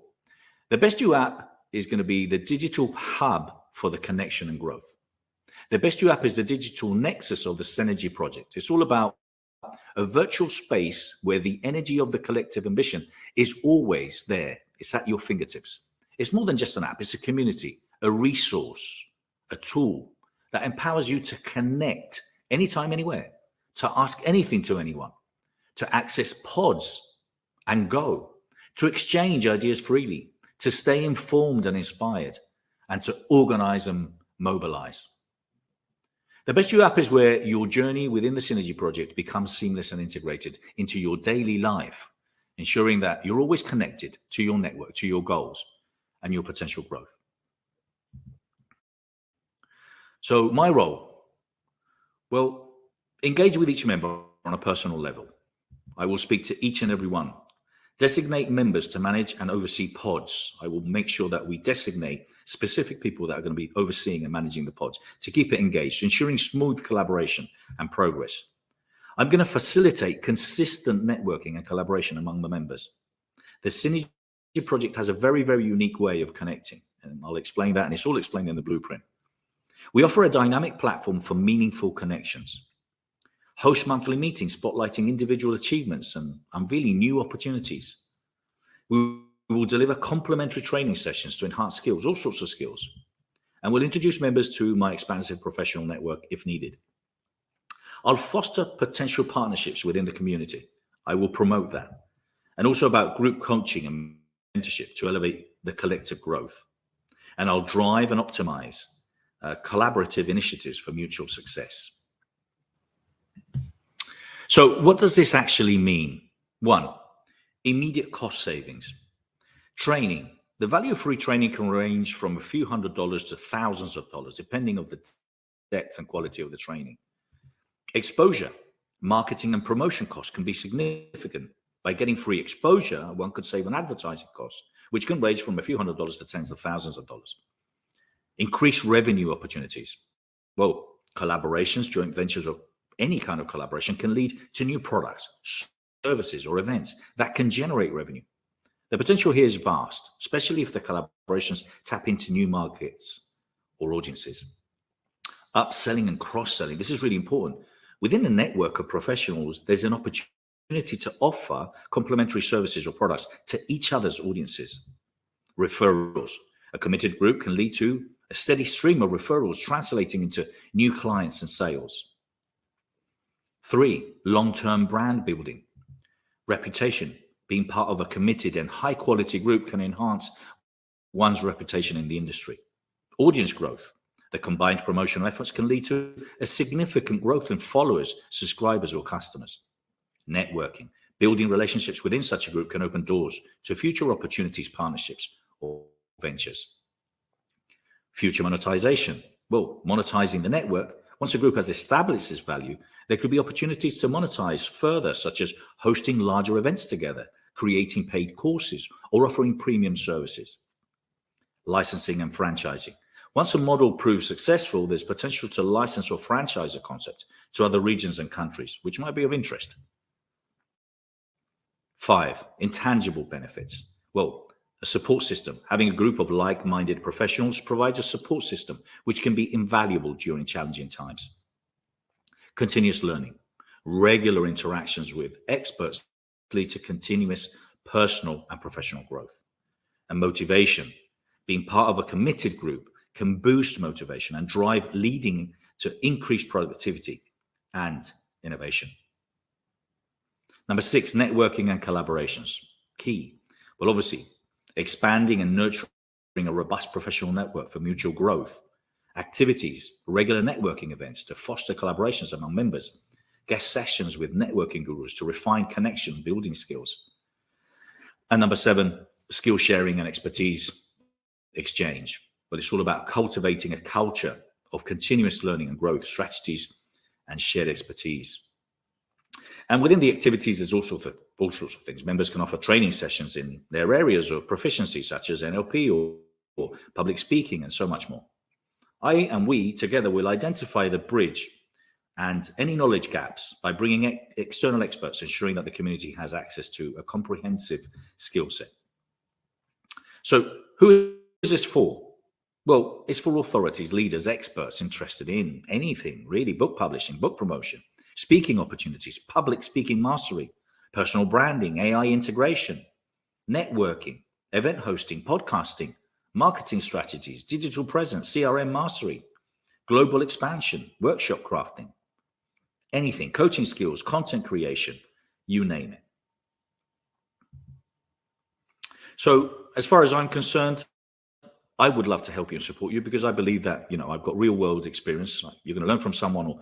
The Best You app is going to be the digital hub for the connection and growth. The Best You app is the digital nexus of the Synergy project. It's all about a virtual space where the energy of the collective ambition is always there. It's at your fingertips. It's more than just an app. It's a community, a resource, a tool that empowers you to connect anytime, anywhere, to ask anything to anyone, to access pods and go, to exchange ideas freely, to stay informed and inspired, and to organize and mobilize. The Best You app is where your journey within the Synergy project becomes seamless and integrated into your daily life, ensuring that you're always connected to your network, to your goals, and your potential growth. So my role, well, engage with each member on a personal level. I will speak to each and every one, Designate members to manage and oversee pods. I will make sure that we designate specific people that are going to be overseeing and managing the pods to keep it engaged, ensuring smooth collaboration and progress. I'm going to facilitate consistent networking and collaboration among the members. The Synergy Project has a very, very unique way of connecting, and I'll explain that, and it's all explained in the blueprint. We offer a dynamic platform for meaningful connections. Host monthly meetings spotlighting individual achievements and unveiling new opportunities. We will deliver complementary training sessions to enhance skills, all sorts of skills. And we'll introduce members to my expansive professional network if needed. I'll foster potential partnerships within the community. I will promote that. And also about group coaching and mentorship to elevate the collective growth. And I'll drive and optimize collaborative initiatives for mutual success. So what does this actually mean? 1, immediate cost savings. Training. The value of free training can range from a few $100s to thousands of dollars, depending on the depth and quality of the training. Exposure. Marketing and promotion costs can be significant. By getting free exposure, one could save on advertising costs, which can range from a few $100s to tens of thousands of dollars. Increased revenue opportunities. Well, collaborations, joint ventures, or any kind of collaboration can lead to new products, services, or events that can generate revenue. The potential here is vast, especially if the collaborations tap into new markets or audiences. Upselling and cross-selling. This is really important. Within a network of professionals, there's an opportunity to offer complementary services or products to each other's audiences. Referrals. A committed group can lead to a steady stream of referrals translating into new clients and sales. 3, long-term brand building. Reputation. Being part of a committed and high-quality group can enhance one's reputation in the industry. Audience growth. The combined promotional efforts can lead to a significant growth in followers, subscribers, or customers. Networking. Building relationships within such a group can open doors to future opportunities, partnerships, or ventures. Future monetization. Well, monetizing the network. Once a group has established its value, there could be opportunities to monetize further, such as hosting larger events together, creating paid courses, or offering premium services. Licensing and franchising. Once a model proves successful, there's potential to license or franchise a concept to other regions and countries, which might be of interest. 5, intangible benefits. Well, a support system. Having a group of like-minded professionals provides a support system which can be invaluable during challenging times. Continuous learning. Regular interactions with experts lead to continuous personal and professional growth. And motivation. Being part of a committed group can boost motivation and drive, leading to increased productivity and innovation. Number 6, networking and collaborations. Key. Well, obviously, expanding and nurturing a robust professional network for mutual growth. Activities, regular networking events to foster collaborations among members. Guest sessions with networking gurus to refine connection building skills. And number 7, skill sharing and expertise exchange. But it's all about cultivating a culture of continuous learning and growth, strategies, and shared expertise. And within the activities, there's all sorts of things. Members can offer training sessions in their areas of proficiency, such as NLP or public speaking, and so much more. I and we together will identify the bridge and any knowledge gaps by bringing external experts, ensuring that the community has access to a comprehensive skill set. So who is this for? Well, it's for authorities, leaders, experts interested in anything, really: book publishing, book promotion, speaking opportunities, public speaking mastery, personal branding, AI integration, networking, event hosting, podcasting, marketing strategies, digital presence, CRM mastery, global expansion, workshop crafting, anything, coaching skills, content creation, you name it. So as far as I'm concerned, I would love to help you and support you, because I believe that, I've got real world experience. You're going to learn from someone or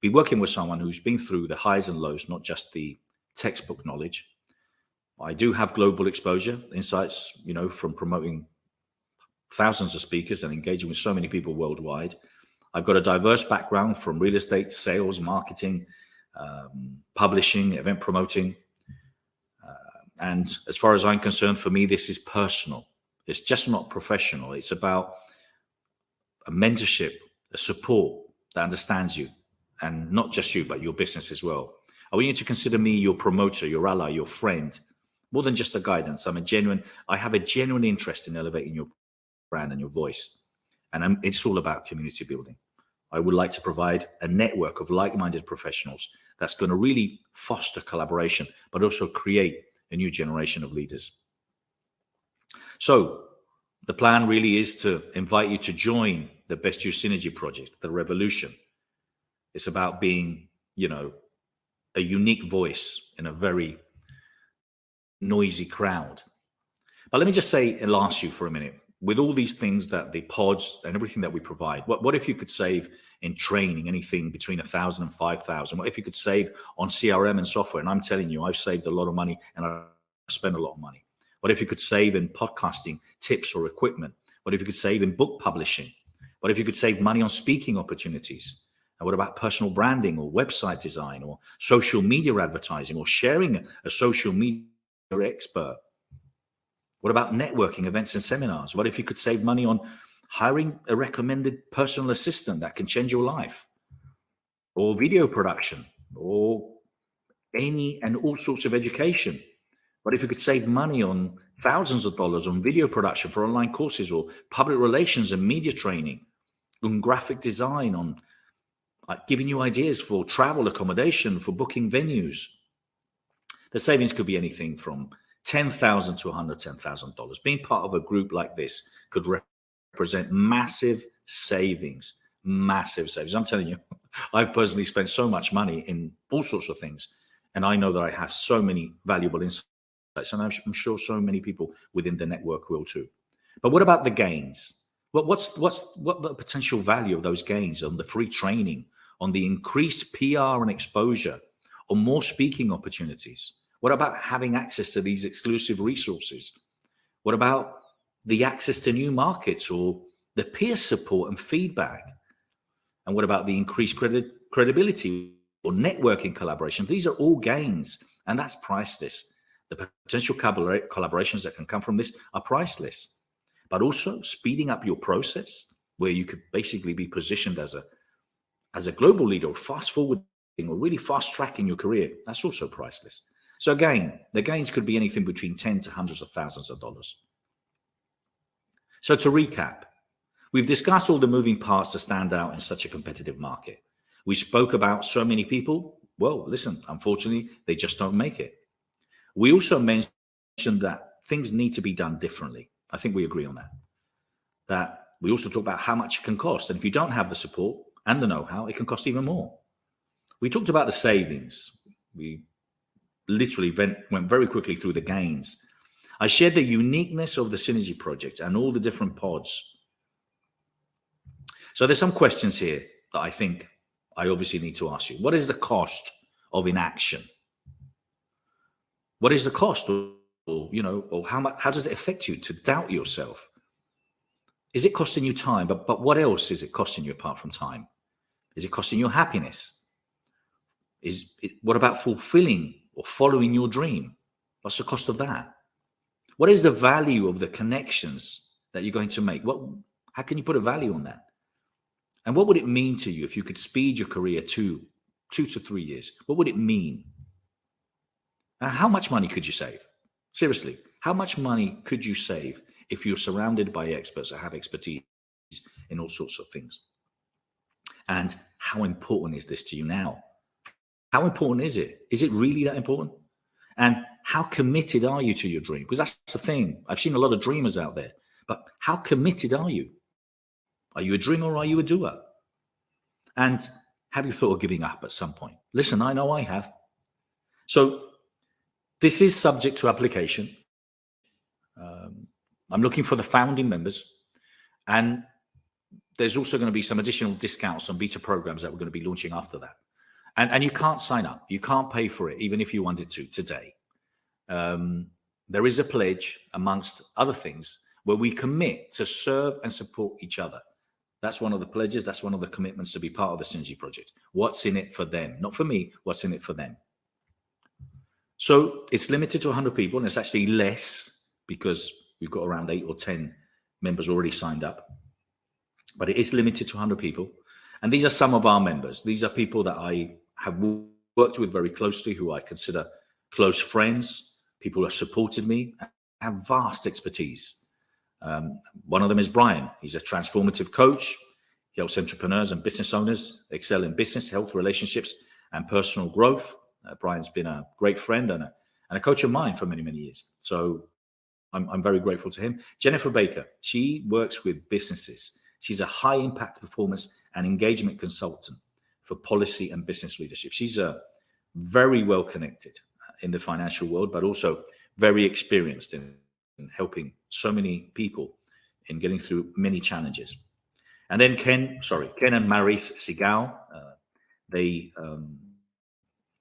be working with someone who's been through the highs and lows, not just the textbook knowledge. I do have global exposure, insights, from promoting thousands of speakers and engaging with so many people worldwide. I've got a diverse background from real estate, sales, marketing, publishing, event promoting, And as far as I'm concerned, for me, this is personal. It's just not professional. It's about a mentorship, a support that understands you, and not just you, but your business as well. I want you to consider me your promoter, your ally, your friend, more than just a guidance. I have a genuine interest in elevating your brand and your voice. And it's all about community building. I would like to provide a network of like-minded professionals that's going to really foster collaboration, but also create a new generation of leaders. So the plan really is to invite you to join the Best You Synergy project, the revolution. It's about being, a unique voice in a very noisy crowd. But let me just say and ask you for a minute, with all these things that the pods and everything that we provide, what if you could save in training anything between 1,000 and 5,000? What if you could save on CRM and software? And I'm telling you, I've saved a lot of money and I've spent a lot of money. What if you could save in podcasting tips or equipment? What if you could save in book publishing? What if you could save money on speaking opportunities? And what about personal branding or website design or social media advertising or sharing a social media expert? What about networking events and seminars? What if you could save money on hiring a recommended personal assistant that can change your life? Or video production, or any and all sorts of education? What if you could save money on thousands of dollars on video production for online courses, or public relations and media training, on graphic design, on giving you ideas for travel accommodation, for booking venues? The savings could be anything from $10,000 to $110,000. Being part of a group like this could represent massive savings, massive savings. I'm telling you, I've personally spent so much money in all sorts of things, and I know that I have so many valuable insights, and I'm sure so many people within the network will too. But what about the gains? What the potential value of those gains on the free training, on the increased PR and exposure, on more speaking opportunities? What about having access to these exclusive resources? What about the access to new markets or the peer support and feedback? And what about the increased credibility or networking collaboration? These are all gains, and that's priceless. The potential collaborations that can come from this are priceless. But also speeding up your process, where you could basically be positioned as a global leader, or fast forwarding, or really fast tracking your career, that's also priceless. So again, the gains could be anything between 10 to hundreds of thousands of dollars. So to recap, we've discussed all the moving parts to stand out in such a competitive market. We spoke about so many people. Well, listen, unfortunately, they just don't make it. We also mentioned that things need to be done differently. I think we agree on that. That we also talk about how much it can cost. And if you don't have the support and the know-how, it can cost even more. We talked about the savings. We literally went very quickly through the gains. I shared the uniqueness of the Synergy project and all the different pods. So there's some questions here that I think I obviously need to ask you. What is the cost of inaction? What is the cost, or how does it affect you to doubt yourself? Is it costing you time? But what else is it costing you apart from time? Is it costing your happiness? What about fulfilling or following your dream? What's the cost of that? What is the value of the connections that you're going to make? How can you put a value on that? And what would it mean to you if you could speed your career 2 to 3 years? What would it mean? How much money could you save? Seriously, how much money could you save if you're surrounded by experts that have expertise in all sorts of things? And how important is this to you now? How important is it? Is it really that important? And how committed are you to your dream? Because that's the thing. I've seen a lot of dreamers out there, but how committed are you? Are you a dreamer or are you a doer? And have you thought of giving up at some point? Listen, I know I have. So this is subject to application. I'm looking for the founding members, and there's also going to be some additional discounts on beta programs that we're going to be launching after that. And you can't sign up. You can't pay for it, even if you wanted to today. There is a pledge, amongst other things, where we commit to serve and support each other. That's one of the pledges. That's one of the commitments to be part of the Synergy project. What's in it for them? Not for me. What's in it for them? So it's limited to 100 people, and it's actually less because we've got around 8 or 10 members already signed up. But it is limited to 100 people. And these are some of our members. These are people that I have worked with very closely, who I consider close friends, people who have supported me, and have vast expertise. One of them is Brian. He's a transformative coach. He helps entrepreneurs and business owners excel in business, health, relationships, and personal growth. Brian's been a great friend and a coach of mine for many, many years. So I'm very grateful to him. Jennifer Baker, she works with businesses. She's a high impact performance and engagement consultant for policy and business leadership. She's very well connected in the financial world, but also very experienced in helping so many people in getting through many challenges. And then Ken and Maurice Sigal, they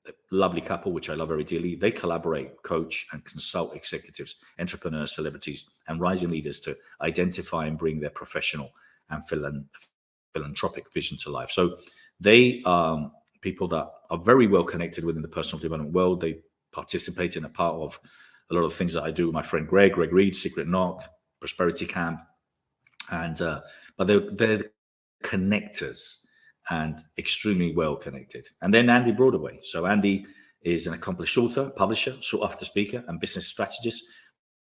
a lovely couple, which I love very dearly. They collaborate, coach, and consult executives, entrepreneurs, celebrities, and rising leaders to identify and bring their professional and philanthropic vision to life. So they are people that are very well connected within the personal development world. They participate in a part of a lot of the things that I do with my friend Greg Reed, Secret Knock, Prosperity Camp, and but they're connectors and extremely well connected. And then Andy Broadway. So Andy is an accomplished author, publisher, sought-after speaker, and business strategist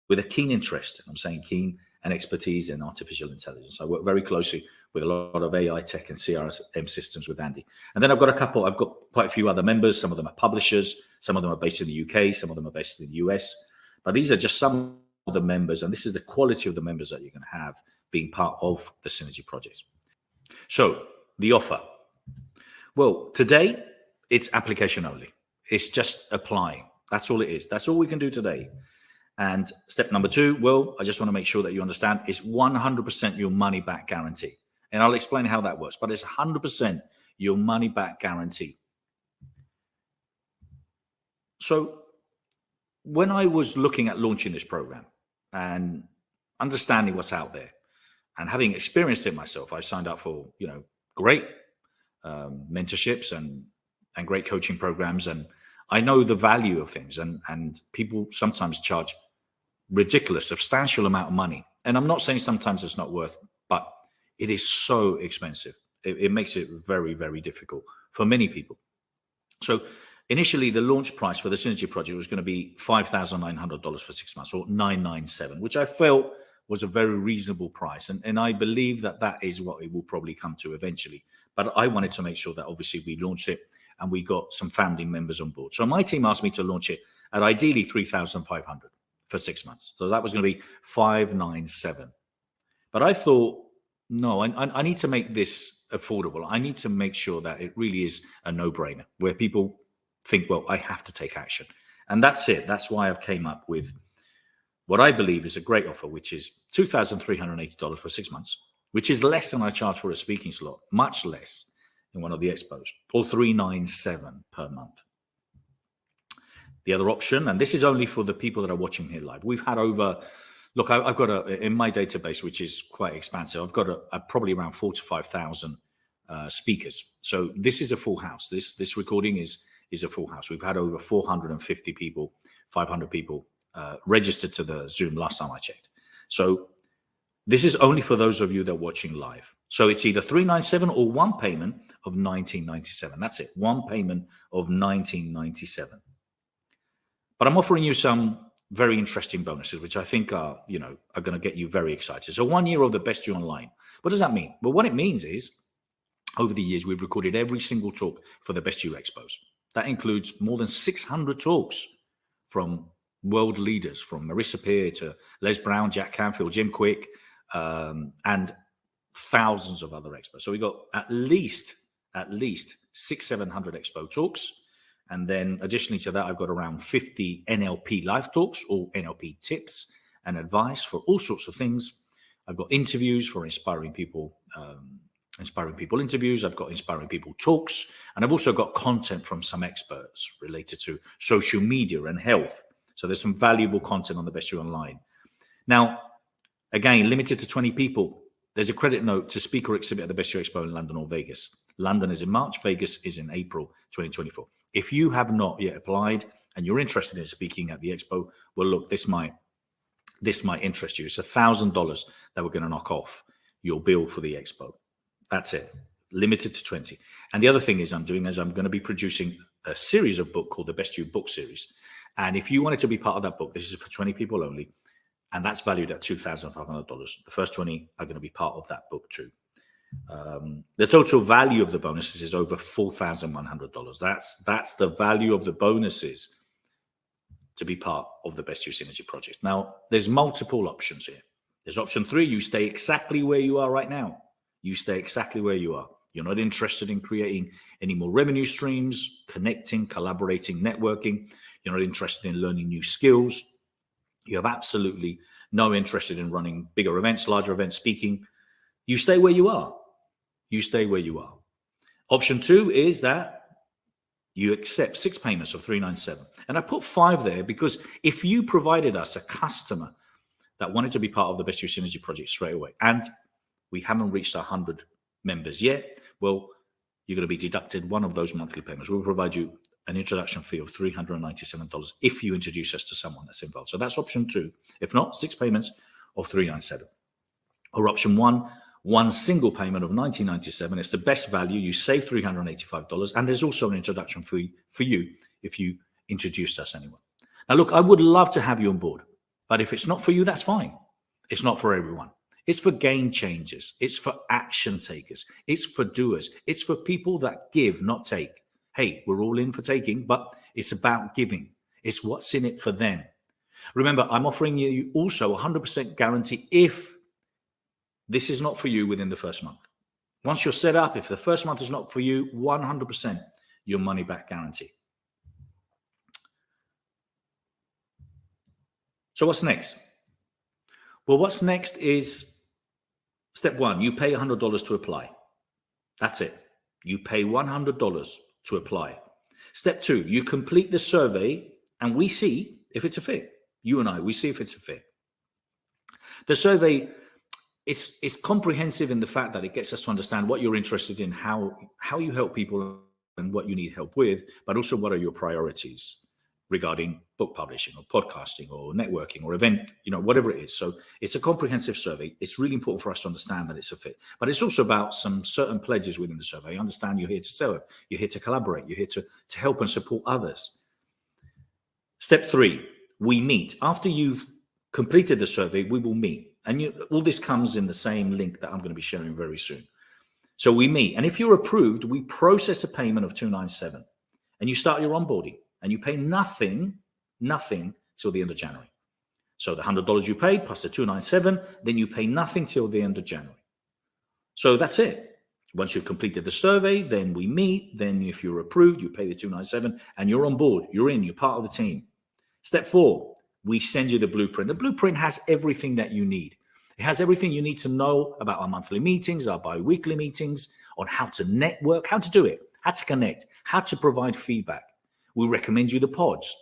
with a keen interest, I'm saying keen, and expertise in artificial intelligence. I work very closely with a lot of AI tech and CRM systems with Andy. And then I've got quite a few other members. Some of them are publishers. Some of them are based in the UK. Some of them are based in the US. But these are just some of the members. And this is the quality of the members that you're going to have being part of the Synergy Project. So the offer. Well, today it's application only. It's just applying. That's all it is. That's all we can do today. And step number 2, well, I just want to make sure that you understand it's 100% your money back guarantee. And I'll explain how that works, but it's 100% your money back guarantee. So when I was looking at launching this program and understanding what's out there and having experienced it myself, I signed up for, great mentorships and great coaching programs. And I know the value of things, and people sometimes charge ridiculous, substantial amount of money. And I'm not saying sometimes it's not worth, but it is so expensive. It makes it very, very difficult for many people. So initially, the launch price for the Synergy Project was going to be $5,900 for 6 months, or $997, which I felt was a very reasonable price. And I believe that is what it will probably come to eventually. But I wanted to make sure that obviously we launched it and we got some family members on board. So my team asked me to launch it at ideally $3,500 for 6 months. So that was going to be $597. But I thought, no, I need to make this affordable. I need to make sure that it really is a no-brainer, where people think, well, I have to take action. And that's it. That's why I've came up with what I believe is a great offer, which is $2,380 for 6 months, which is less than I charge for a speaking slot, much less in one of the expos, or $397 per month. The other option, and this is only for the people that are watching here live, we've had over, look, I've got in my database, which is quite expansive, I've got probably around 4,000 to 5,000 speakers. So this is a full house. This recording is a full house. We've had over 450 people, 500 people registered to the Zoom last time I checked. So this is only for those of you that are watching live. So it's either $397 or one payment of $1997. That's it. One payment of $1997. But I'm offering you some very interesting bonuses, which I think are going to get you very excited. So 1 year of the Best You Online. What does that mean? Well, what it means is over the years, we've recorded every single talk for the Best You Expos. That includes more than 600 talks from world leaders, from Marissa Peer to Les Brown, Jack Canfield, Jim Quick, and thousands of other expos. So we got at least 600-700 expo talks. And then additionally to that, I've got around 50 NLP live talks, or NLP tips and advice for all sorts of things. I've got interviews for inspiring people interviews. I've got inspiring people talks. And I've also got content from some experts related to social media and health. So there's some valuable content on the Best You Online. Now, again, limited to 20 people. There's a credit note to speak or exhibit at the Best You Expo in London or Vegas. London is in March. Vegas is in April 2024. If you have not yet applied, and you're interested in speaking at the expo, well, look, this might interest you. It's $1,000 that we're going to knock off your bill for the expo. That's it, limited to 20. And the other thing I'm going to be producing a series of book called the Best You Book Series. And if you wanted to be part of that book, this is for 20 people only, and that's valued at $2,500. The first 20 are going to be part of that book too. The total value of the bonuses is over $4,100. That's the value of the bonuses to be part of the Best You Synergy project. Now, there's multiple options here. There's option 3, you stay exactly where you are right now. You stay exactly where you are. You're not interested in creating any more revenue streams, connecting, collaborating, networking. You're not interested in learning new skills. You have absolutely no interest in running bigger events, larger events, speaking. You stay where you are. You stay where you are. Option 2 is that you accept 6 payments of $397. And I put 5 there because if you provided us a customer that wanted to be part of the Best You Synergy project straight away, and we haven't reached 100 members yet, well, you're going to be deducted one of those monthly payments. We'll provide you an introduction fee of $397 if you introduce us to someone that's involved. So that's option 2. If not, 6 payments of $397. Or option 1 single payment of $19.97. It's the best value. You save $385, and there's also an introduction fee for you if you introduced us anyone. Now, look, I would love to have you on board, but if it's not for you, that's fine. It's not for everyone. It's for game changers. It's for action takers. It's for doers. It's for people that give, not take. Hey, we're all in for taking, but it's about giving. It's what's in it for them. Remember, I'm offering you also 100% guarantee if this is not for you within the first month. Once you're set up, if the first month is not for you, 100% your money back guarantee. So what's next? Well, what's next is step 1. You pay $100 to apply. That's it. You pay $100 to apply. Step 2, you complete the survey and we see if it's a fit. You and I, we see if it's a fit. The survey, it's comprehensive in the fact that it gets us to understand what you're interested in, how you help people and what you need help with, but also what are your priorities regarding book publishing or podcasting or networking or event, whatever it is. So it's a comprehensive survey. It's really important for us to understand that it's a fit, but it's also about some certain pledges within the survey. Understand you're here to serve, you're here to collaborate, you're here to help and support others. Step 3, we meet. After you've completed the survey, we will meet. And all this comes in the same link that I'm going to be sharing very soon. So we meet. And if you're approved, we process a payment of $297 and you start your onboarding and you pay nothing till the end of January. So the $100 you paid plus the $297, then you pay nothing till the end of January. So that's it. Once you've completed the survey, then we meet. Then if you're approved, you pay the $297 and you're on board. You're in, you're part of the team. Step 4, we send you the blueprint. The blueprint has everything that you need. It has everything you need to know about our monthly meetings, our bi-weekly meetings, on how to network, how to do it, how to connect, how to provide feedback. We recommend you the pods.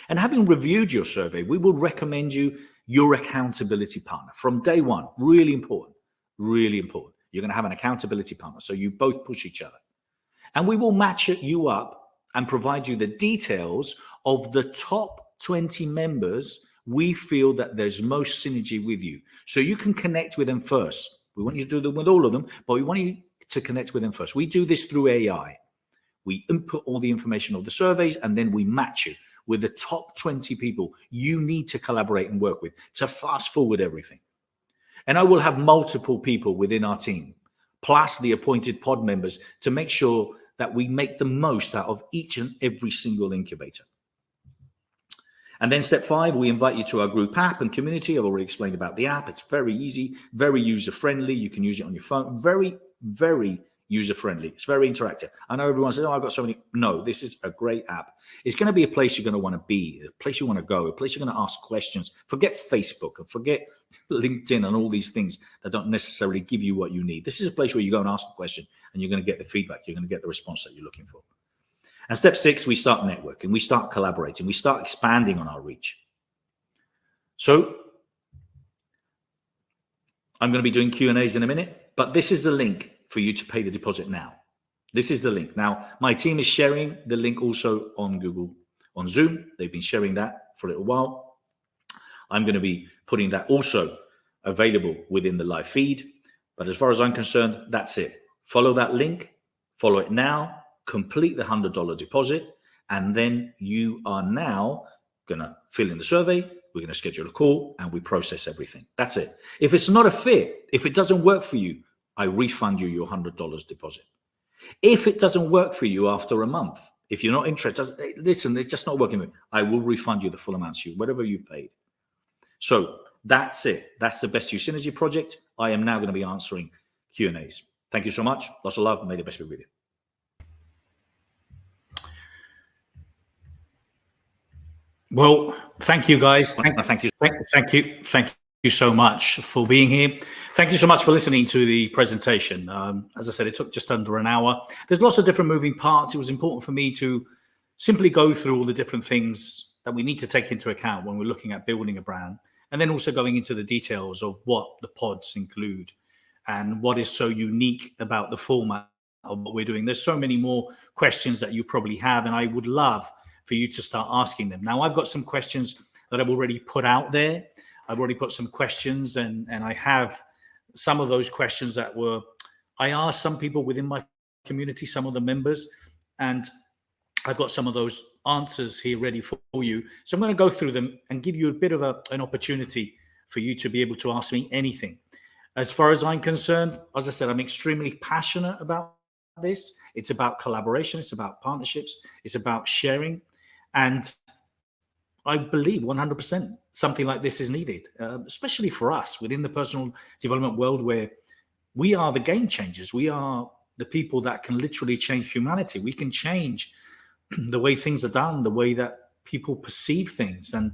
And having reviewed your survey, we will recommend you your accountability partner from day 1. Really important, really important. You're going to have an accountability partner, so you both push each other. And we will match you up and provide you the details of the top 20 members we feel that there's most synergy with you. So you can connect with them first. We want you to do them with all of them, but we want you to connect with them first. We do this through AI. We input all the information of the surveys, and then we match you with the top 20 people you need to collaborate and work with to fast forward everything. And I will have multiple people within our team, plus the appointed pod members, to make sure that we make the most out of each and every single incubator. And then step 5, we invite you to our group app and community. I've already explained about the app. It's very easy, very user-friendly. You can use it on your phone. Very, very user-friendly. It's very interactive. I know everyone says, I've got so many. No, this is a great app. It's going to be a place you're going to want to be, a place you want to go, a place you're going to ask questions. Forget Facebook and forget LinkedIn and all these things that don't necessarily give you what you need. This is a place where you go and ask a question and you're going to get the feedback. You're going to get the response that you're looking for. And step 6, we start networking, we start collaborating, we start expanding on our reach. So I'm going to be doing Q&As in a minute, but this is the link for you to pay the deposit now. This is the link. Now, my team is sharing the link also on Google on Zoom. They've been sharing that for a little while. I'm going to be putting that also available within the live feed. But as far as I'm concerned, that's it. Follow that link, follow it now, complete the $100 deposit, and then you are now going to fill in the survey. We're going to schedule a call and we process everything. That's it. If it's not a fit, if it doesn't work for you, I refund you your $100 deposit. If it doesn't work for you after a month, if you're not interested, listen, it's just not working with me, I will refund you the full amount to you, whatever you paid. So that's it. That's the Best You Synergy project. I am now going to be answering Q&As. Thank you so much. Lots of love. May the best be with you. Well, thank you, guys. Thank you. Thank you so much for being here. Thank you so much for listening to the presentation. As I said, it took just under an hour. There's lots of different moving parts. It was important for me to simply go through all the different things that we need to take into account when we're looking at building a brand, and then also going into the details of what the pods include and what is so unique about the format of what we're doing. There's so many more questions that you probably have, and I would love for you to start asking them. Now, I've got some questions that I've already put out there. I've already put some questions, and I have some of those questions that I asked some people within my community, some of the members, and I've got some of those answers here ready for you. So I'm going to go through them and give you a bit of an opportunity for you to be able to ask me anything. As far as I'm concerned, as I said, I'm extremely passionate about this. It's about collaboration. It's about partnerships. It's about sharing. And I believe 100% something like this is needed, especially for us within the personal development world, where we are the game changers. We are the people that can literally change humanity. We can change the way things are done, the way that people perceive things. And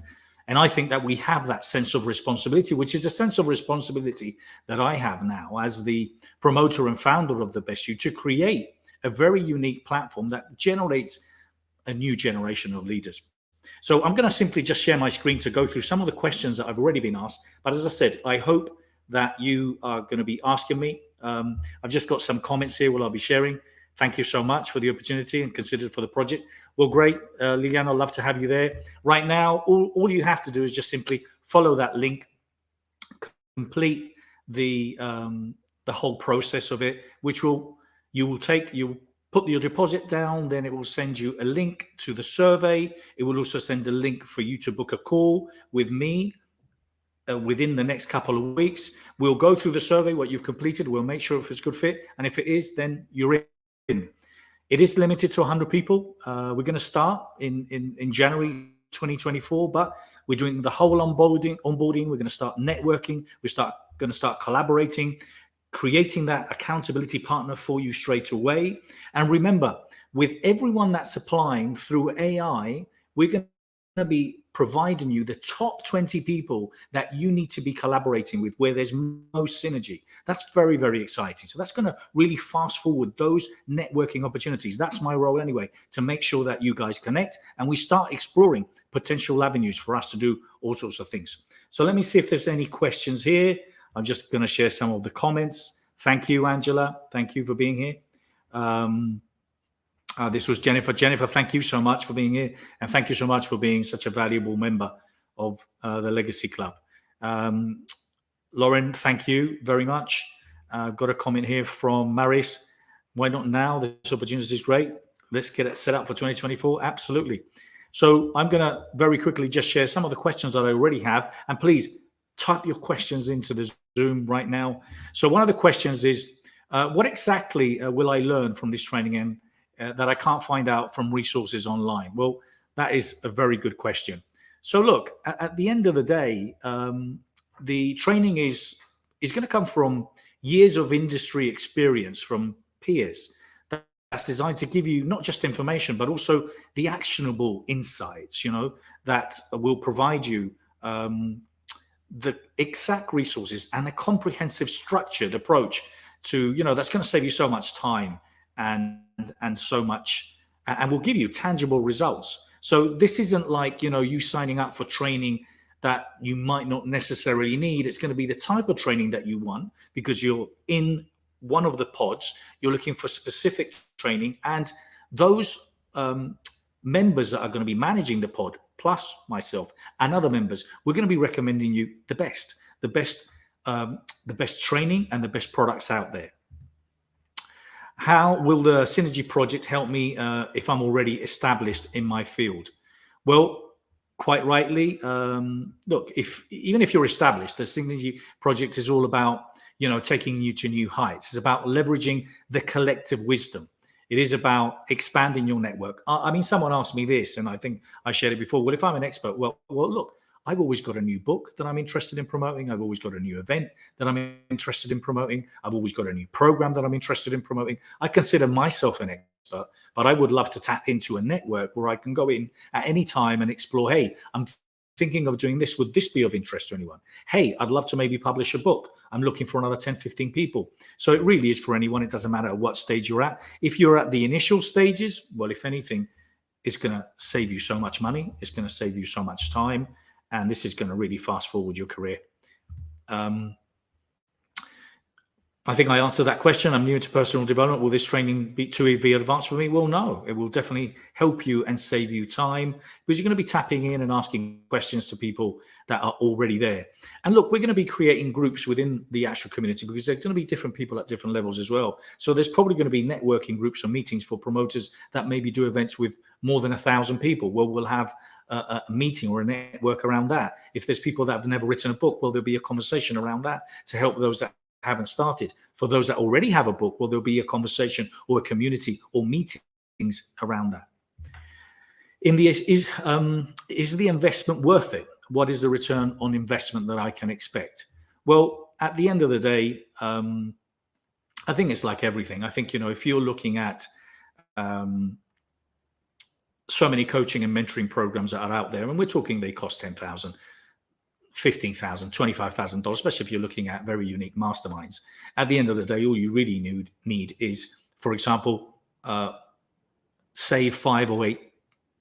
I think that we have that sense of responsibility, which is a sense of responsibility that I have now as the promoter and founder of the Best You, to create a very unique platform that generates a new generation of leaders. So I'm going to simply just share my screen to go through some of the questions that I've already been asked. But as I said, I hope that you are going to be asking me. I've just got some comments here while I'll be sharing. Thank you so much for the opportunity and considered for the project. Well, great. Liliana, I'd love to have you there. Right now, all you have to do is just simply follow that link, complete the whole process of it, which you'll put your deposit down, then it will send you a link to the survey. It will also send a link for you to book a call with me within the next couple of weeks. We'll go through the survey, what you've completed. We'll make sure if it's a good fit. And if it is, then you're in. It is limited to 100 people. We're going to start in January 2024, but we're doing the whole onboarding. We're going to start networking. We're going to start collaborating, creating that accountability partner for you straight away. And remember, with everyone that's applying through AI, we're going to be providing you the top 20 people that you need to be collaborating with, where there's most synergy. That's very, very exciting. So that's going to really fast forward those networking opportunities. That's my role anyway, to make sure that you guys connect and we start exploring potential avenues for us to do all sorts of things. So let me see if there's any questions here. I'm just going to share some of the comments. Thank you, Angela. Thank you for being here. This was Jennifer. Jennifer, thank you so much for being here. And thank you so much for being such a valuable member of the Legacy Club. Lauren, thank you very much. I've got a comment here from Maris. Why not now? This opportunity is great. Let's get it set up for 2024. Absolutely. So I'm going to very quickly just share some of the questions that I already have. And please type your questions into the Zoom right now. So one of the questions is, what exactly will I learn from this training and that I can't find out from resources online? Well, that is a very good question. So look, at the end of the day, the training is going to come from years of industry experience from peers. That's designed to give you not just information, but also the actionable insights, that will provide you the exact resources and a comprehensive, structured approach to, that's going to save you so much time and so much, and will give you tangible results. So this isn't like, you signing up for training that you might not necessarily need. It's going to be the type of training that you want because you're in one of the pods, you're looking for specific training, and those members that are going to be managing the pod, plus myself and other members, we're going to be recommending you the best training and the best products out there. How will the Synergy project help me if I'm already established in my field? Well, quite rightly, look, even if you're established, the Synergy project is all about, taking you to new heights. It's about leveraging the collective wisdom. It is about expanding your network. I mean, someone asked me this, and I think I shared it before. Well, if I'm an expert, well, look, I've always got a new book that I'm interested in promoting. I've always got a new event that I'm interested in promoting. I've always got a new program that I'm interested in promoting. I consider myself an expert, but I would love to tap into a network where I can go in at any time and explore, hey, I'm thinking of doing this. Would this be of interest to anyone? Hey, I'd love to maybe publish a book. I'm looking for another 10, 15 people. So it really is for anyone. It doesn't matter at what stage you're at. If you're at the initial stages, well, if anything, it's going to save you so much money. It's going to save you so much time. And this is going to really fast forward your career. I think I answered that question. I'm new to personal development. Will this training be too advanced for me? Well, no, it will definitely help you and save you time, because you're going to be tapping in and asking questions to people that are already there. And look, we're going to be creating groups within the actual community, because there's going to be different people at different levels as well. So there's probably going to be networking groups or meetings for promoters that maybe do events with more than 1,000 people. Well, we'll have a meeting or a network around that. If there's people that have never written a book, well, there'll be a conversation around that to help those that haven't started. For those that already have a book, well, there'll be a conversation or a community or meetings around that. Is the investment worth it? What is the return on investment that I can expect? Well, at the end of the day, I think it's like everything. I think, if you're looking at so many coaching and mentoring programs that are out there, and we're talking they cost $10,000, $15,000, $25,000, especially if you're looking at very unique masterminds. At the end of the day, all you really need is, for example, save $5,000 or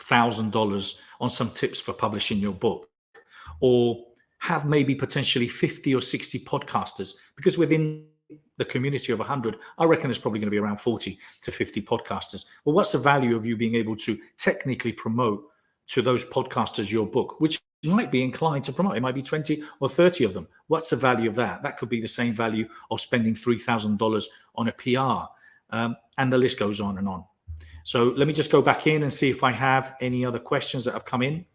$8,000 on some tips for publishing your book, or have maybe potentially 50 or 60 podcasters, because within the community of 100, I reckon there's probably going to be around 40 to 50 podcasters. Well, what's the value of you being able to technically promote to those podcasters your book, which you might be inclined to promote? It might be 20 or 30 of them. What's the value of that? That could be the same value of spending $3,000 on a PR, and the list goes on and on. So let me just go back in and see if I have any other questions that have come in.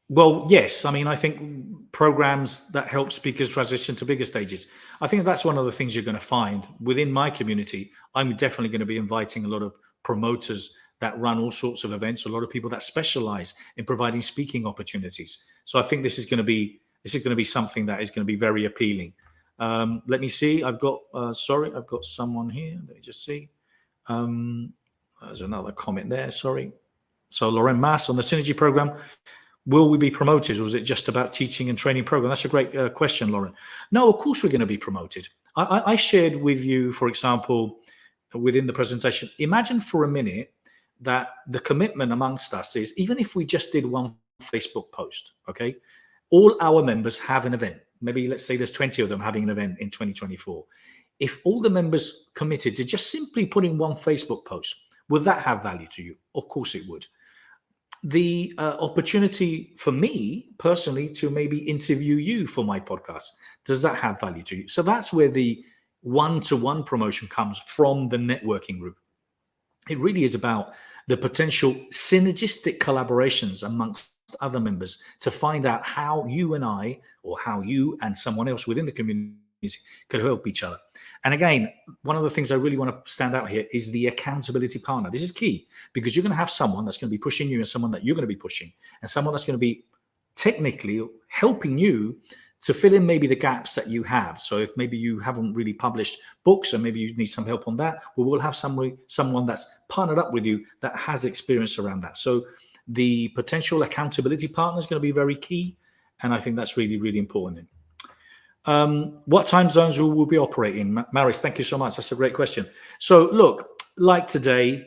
Well, yes. I mean, I think programs that help speakers transition to bigger stages. I think that's one of the things you're going to find within my community. I'm definitely going to be inviting a lot of promoters that run all sorts of events, a lot of people that specialize in providing speaking opportunities. So I think this is going to be something that is going to be very appealing. Let me see. I've got someone here. Let me just see. There's another comment there. Sorry. So Lauren Mass on the Synergy program. Will we be promoted, or is it just about teaching and training program? That's a great question, Lauren. No, of course we're going to be promoted. I shared with you, for example, within the presentation, imagine for a minute that the commitment amongst us is, even if we just did one Facebook post, okay, all our members have an event. Maybe let's say there's 20 of them having an event in 2024. If all the members committed to just simply putting one Facebook post, would that have value to you? Of course it would. The opportunity for me personally to maybe interview you for my podcast, does that have value to you? So that's where the one-to-one promotion comes from, the networking group. It really is about the potential synergistic collaborations amongst other members to find out how you and I, or how you and someone else within the community could help each other. And again, one of the things I really want to stand out here is the accountability partner. This is key, because you're going to have someone that's going to be pushing you, and someone that you're going to be pushing, and someone that's going to be technically helping you to fill in maybe the gaps that you have. So if maybe you haven't really published books, and maybe you need some help on that, well, we'll have someone that's partnered up with you that has experience around that. So the potential accountability partner is going to be very key. And I think that's really, really important. What time zones will we be operating? Maris, thank you so much. That's a great question. So look, like today,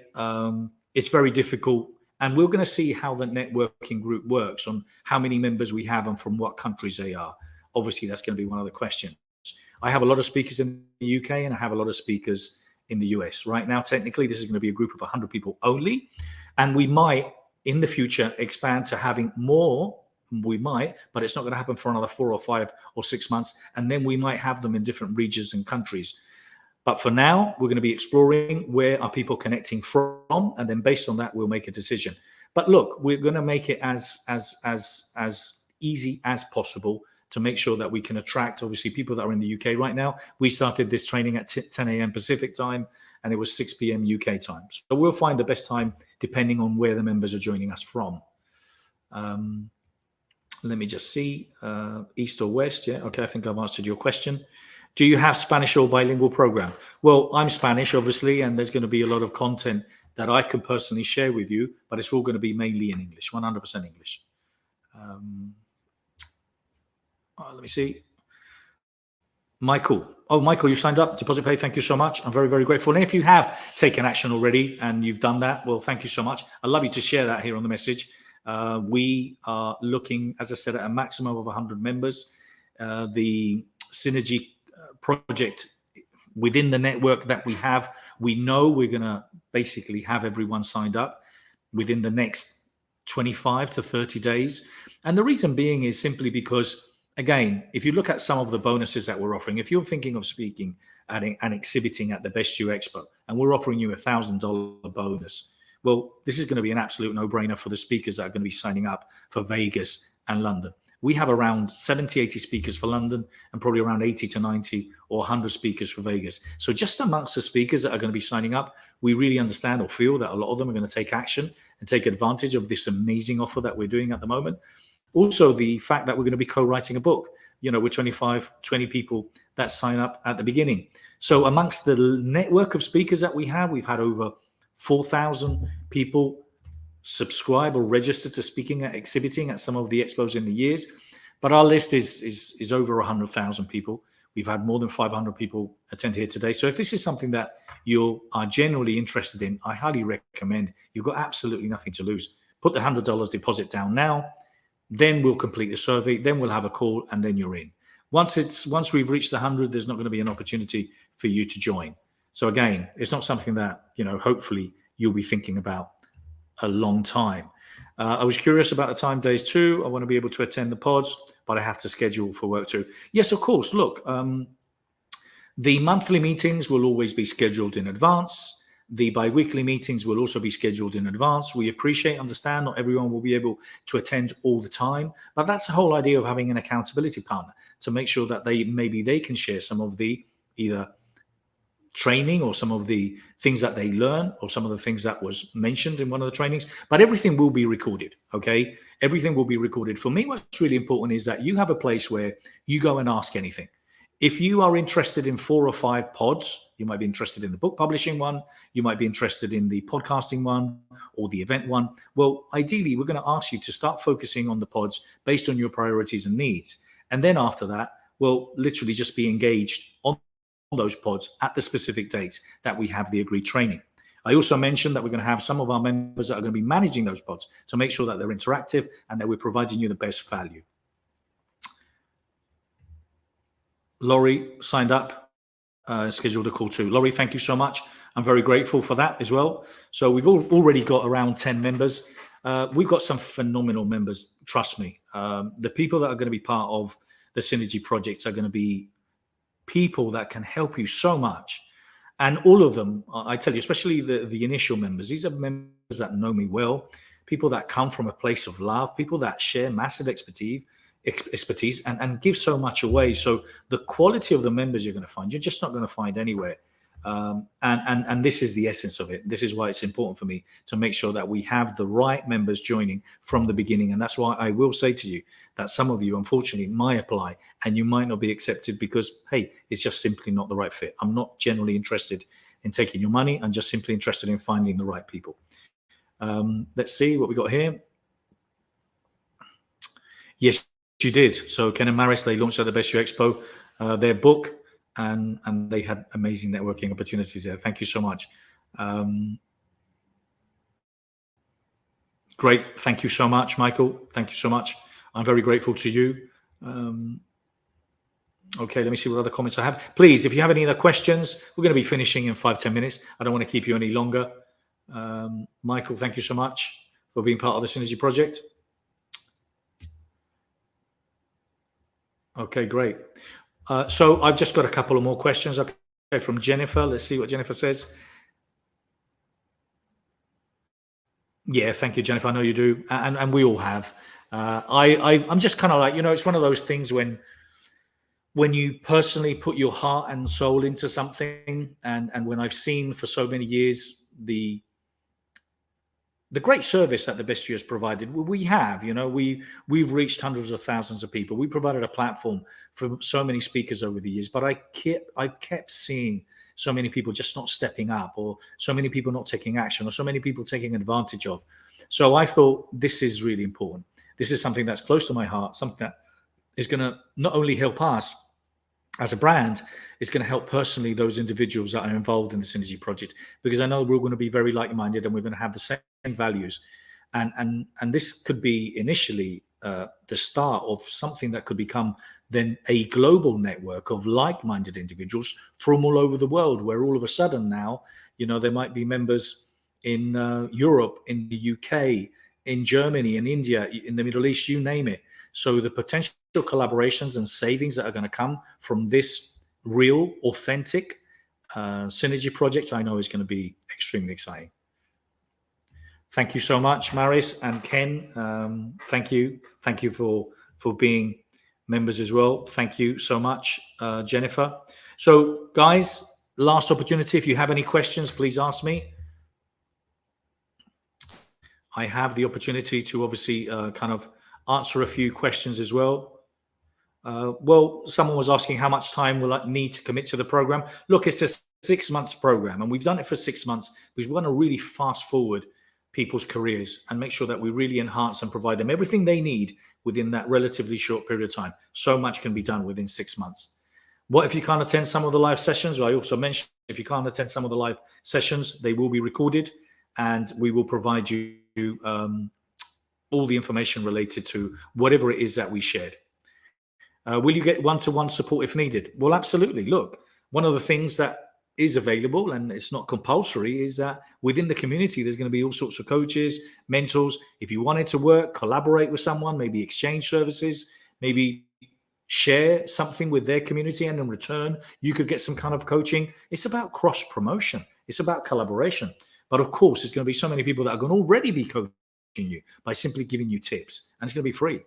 it's very difficult. And we're going to see how the networking group works, on how many members we have and from what countries they are. Obviously, that's going to be one of the questions. I have a lot of speakers in the UK and I have a lot of speakers in the US. Right now, technically, this is going to be a group of 100 people only. And we might, in the future, expand to having more. We might, but it's not going to happen for another 4 or 5 or 6 months. And then we might have them in different regions and countries. But for now, we're going to be exploring where are people connecting from, and then based on that, we'll make a decision. But look, we're going to make it as easy as possible to make sure that we can attract, obviously, people that are in the UK right now. We started this training at 10 a.m. Pacific time, and it was 6 p.m. UK time. So we'll find the best time depending on where the members are joining us from. Let me just see, East or West. Yeah, okay, I think I've answered your question. Do you have Spanish or bilingual program? Well, I'm Spanish, obviously, and there's going to be a lot of content that I can personally share with you, but it's all going to be mainly in English, 100% English. Let me see. Michael. Oh, Michael, you've signed up. Deposit pay. Thank you so much. I'm very, very grateful. And if you have taken action already and you've done that, well, thank you so much. I'd love you to share that here on the message. We are looking, as I said, at a maximum of 100 members. The Synergy project within the network that we have, we know we're going to basically have everyone signed up within the next 25 to 30 days. And the reason being is simply because, again, if you look at some of the bonuses that we're offering, if you're thinking of speaking and exhibiting at the Best You Expo, and we're offering you $1,000 bonus, well, this is going to be an absolute no-brainer for the speakers that are going to be signing up for Vegas and London. We have around 70, 80 speakers for London and probably around 80 to 90 or 100 speakers for Vegas. So just amongst the speakers that are going to be signing up, we really understand or feel that a lot of them are going to take action and take advantage of this amazing offer that we're doing at the moment. Also, the fact that we're going to be co-writing a book, with 20 people that sign up at the beginning. So amongst the network of speakers that we have, we've had over 4,000 people subscribe or register to speaking at exhibiting at some of the expos in the years, but our list is over 100,000 people. We've had more than 500 people attend here today. So if this is something that you are generally interested in, I highly recommend. You've got absolutely nothing to lose. Put the $100 deposit down now, then we'll complete the survey, then we'll have a call, and then you're in. Once we've reached the 100, there's not going to be an opportunity for you to join. So again, it's not something that hopefully you'll be thinking about a long time. I was curious about the time days too. I want to be able to attend the pods, but I have to schedule for work too. Yes, of course. Look, the monthly meetings will always be scheduled in advance. The bi-weekly meetings will also be scheduled in advance. We understand not everyone will be able to attend all the time, but that's the whole idea of having an accountability partner to make sure that they can share some of the either training or some of the things that they learn or some of the things that was mentioned in one of the trainings, but everything will be recorded. Okay. Everything will be recorded. For me, what's really important is that you have a place where you go and ask anything. If you are interested in 4 or 5 pods, you might be interested in the book publishing one, you might be interested in the podcasting one or the event one. Well, ideally, we're going to ask you to start focusing on the pods based on your priorities and needs. And then after that, we'll literally just be engaged on those pods at the specific dates that we have the agreed training. I also mentioned that we're going to have some of our members that are going to be managing those pods to make sure that they're interactive and that we're providing you the best value. Laurie signed up, scheduled a call too. Laurie, thank you so much. I'm very grateful for that as well. So we've already got around 10 members. We've got some phenomenal members, trust me. The people that are going to be part of the Synergy projects are going to be people that can help you so much. And all of them, I tell you, especially the initial members, these are members that know me well, people that come from a place of love, people that share massive expertise and give so much away. So the quality of the members you're going to find, you're just not going to find anywhere. And this is the essence of it. This is why it's important for me to make sure that we have the right members joining from the beginning. And that's why I will say to you that some of you, unfortunately, might apply and you might not be accepted because, hey, it's just simply not the right fit. I'm not generally interested in taking your money. I'm just simply interested in finding the right people. Let's see what we got here. Yes, you did. So Ken and Maris, they launched at the Best You Expo, their book. And they had amazing networking opportunities there. Thank you so much. Great. Thank you so much, Michael. Thank you so much. I'm very grateful to you. Okay, let me see what other comments I have. Please, if you have any other questions, we're going to be finishing in 5-10 minutes. I don't want to keep you any longer. Michael, thank you so much for being part of the Synergy Project. Okay, great. So I've just got a couple of more questions. Okay, from Jennifer. Let's see what Jennifer says. Yeah, thank you, Jennifer. I know you do, and we all have. I'm just kind of like, it's one of those things when you personally put your heart and soul into something, and when I've seen for so many years the great service that the Best You has provided, we have, we've reached hundreds of thousands of people. We provided a platform for so many speakers over the years, but I kept seeing so many people just not stepping up, or so many people not taking action, or so many people taking advantage of. So I thought this is really important. This is something that's close to my heart, something that is going to not only help us as a brand, it's going to help personally those individuals that are involved in the Synergy Project, because I know we're going to be very like-minded and we're going to have the same values. And this could be initially the start of something that could become then a global network of like-minded individuals from all over the world, where all of a sudden now, there might be members in Europe, in the UK, in Germany, in India, in the Middle East, you name it. So the potential collaborations and savings that are going to come from this real, authentic Synergy Project, I know is going to be extremely exciting. Thank you so much, Maris and Ken. Thank you for being members as well. Thank you so much, Jennifer. So, guys, last opportunity. If you have any questions, please ask me. I have the opportunity to obviously kind of answer a few questions as well. Well, someone was asking how much time will I need to commit to the program. Look, it's a 6 months program, and we've done it for 6 months because we want to really fast forward people's careers and make sure that we really enhance and provide them everything they need within that relatively short period of time. So much can be done within 6 months. What if you can't attend some of the live sessions? I also mentioned if you can't attend some of the live sessions, they will be recorded, and we will provide you all the information related to whatever it is that we shared. Will you get one-to-one support if needed? Well, absolutely. Look, one of the things that is available, and it's not compulsory, is that within the community, there's going to be all sorts of coaches, mentors. If you wanted to work, collaborate with someone, maybe exchange services, maybe share something with their community, and in return, you could get some kind of coaching. It's about cross-promotion. It's about collaboration. But of course, there's going to be so many people that are going to already be coaching you by simply giving you tips, and it's going to be free.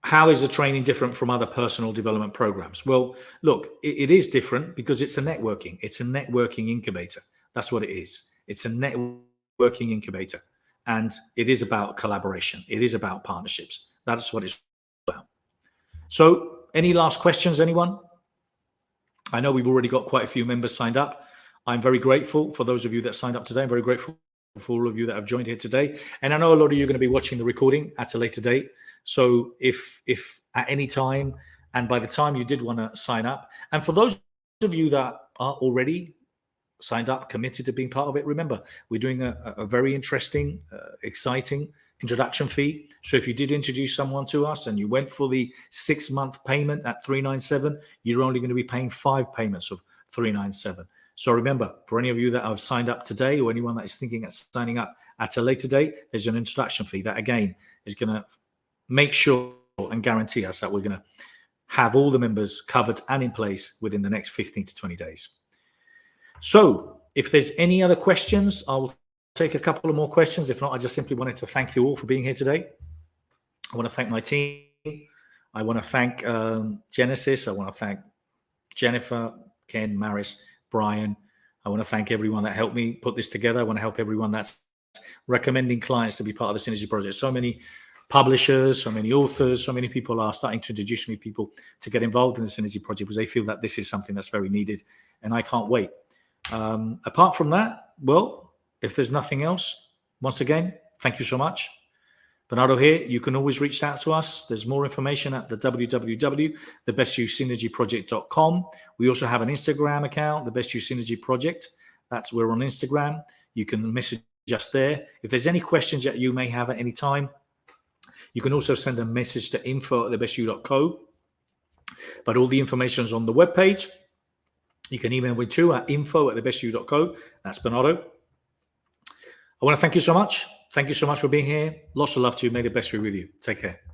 How is the training different from other personal development programs? Well, look, it is different because it's a networking. It's a networking incubator. That's what it is. It's a networking incubator. And it is about collaboration. It is about partnerships. That's what it's about. So any last questions, anyone? I know we've already got quite a few members signed up. I'm very grateful for those of you that signed up today. I'm very grateful for all of you that have joined here today. And I know a lot of you are going to be watching the recording at a later date. So if at any time, and by the time you did want to sign up, and for those of you that are already signed up, committed to being part of it, remember, we're doing a very interesting, exciting introduction fee. So if you did introduce someone to us and you went for the 6-month payment at $397, you're only going to be paying 5 payments of $397. So remember, for any of you that have signed up today, or anyone that is thinking of signing up at a later date, there's an introduction fee that, again, is going to make sure and guarantee us that we're going to have all the members covered and in place within the next 15 to 20 days. So if there's any other questions, I'll take a couple of more questions. If not, I just simply wanted to thank you all for being here today. I want to thank my team. I want to thank Genesis. I want to thank Jennifer, Ken, Maris, Brian. I want to thank everyone that helped me put this together. I want to help everyone that's recommending clients to be part of the Synergy Project. So many publishers, so many authors, so many people are starting to introduce me people to get involved in the Synergy Project because they feel that this is something that's very needed, and I can't wait. Apart from that, well, if there's nothing else, once again, thank you so much. Bernardo here. You can always reach out to us. There's more information at the www.thebestviewsynergyproject.com. We also have an Instagram account, the Best You Synergy Project. We're on Instagram. You can message us there. If there's any questions that you may have at any time, You can also send a message to info@thebestyou.co. But all the information is on the webpage. You can email me too at info@thebestyou.co. That's Bernardo. I want to thank you so much. Thank you so much for being here. Lots of love to you. May the best be with you. Take care.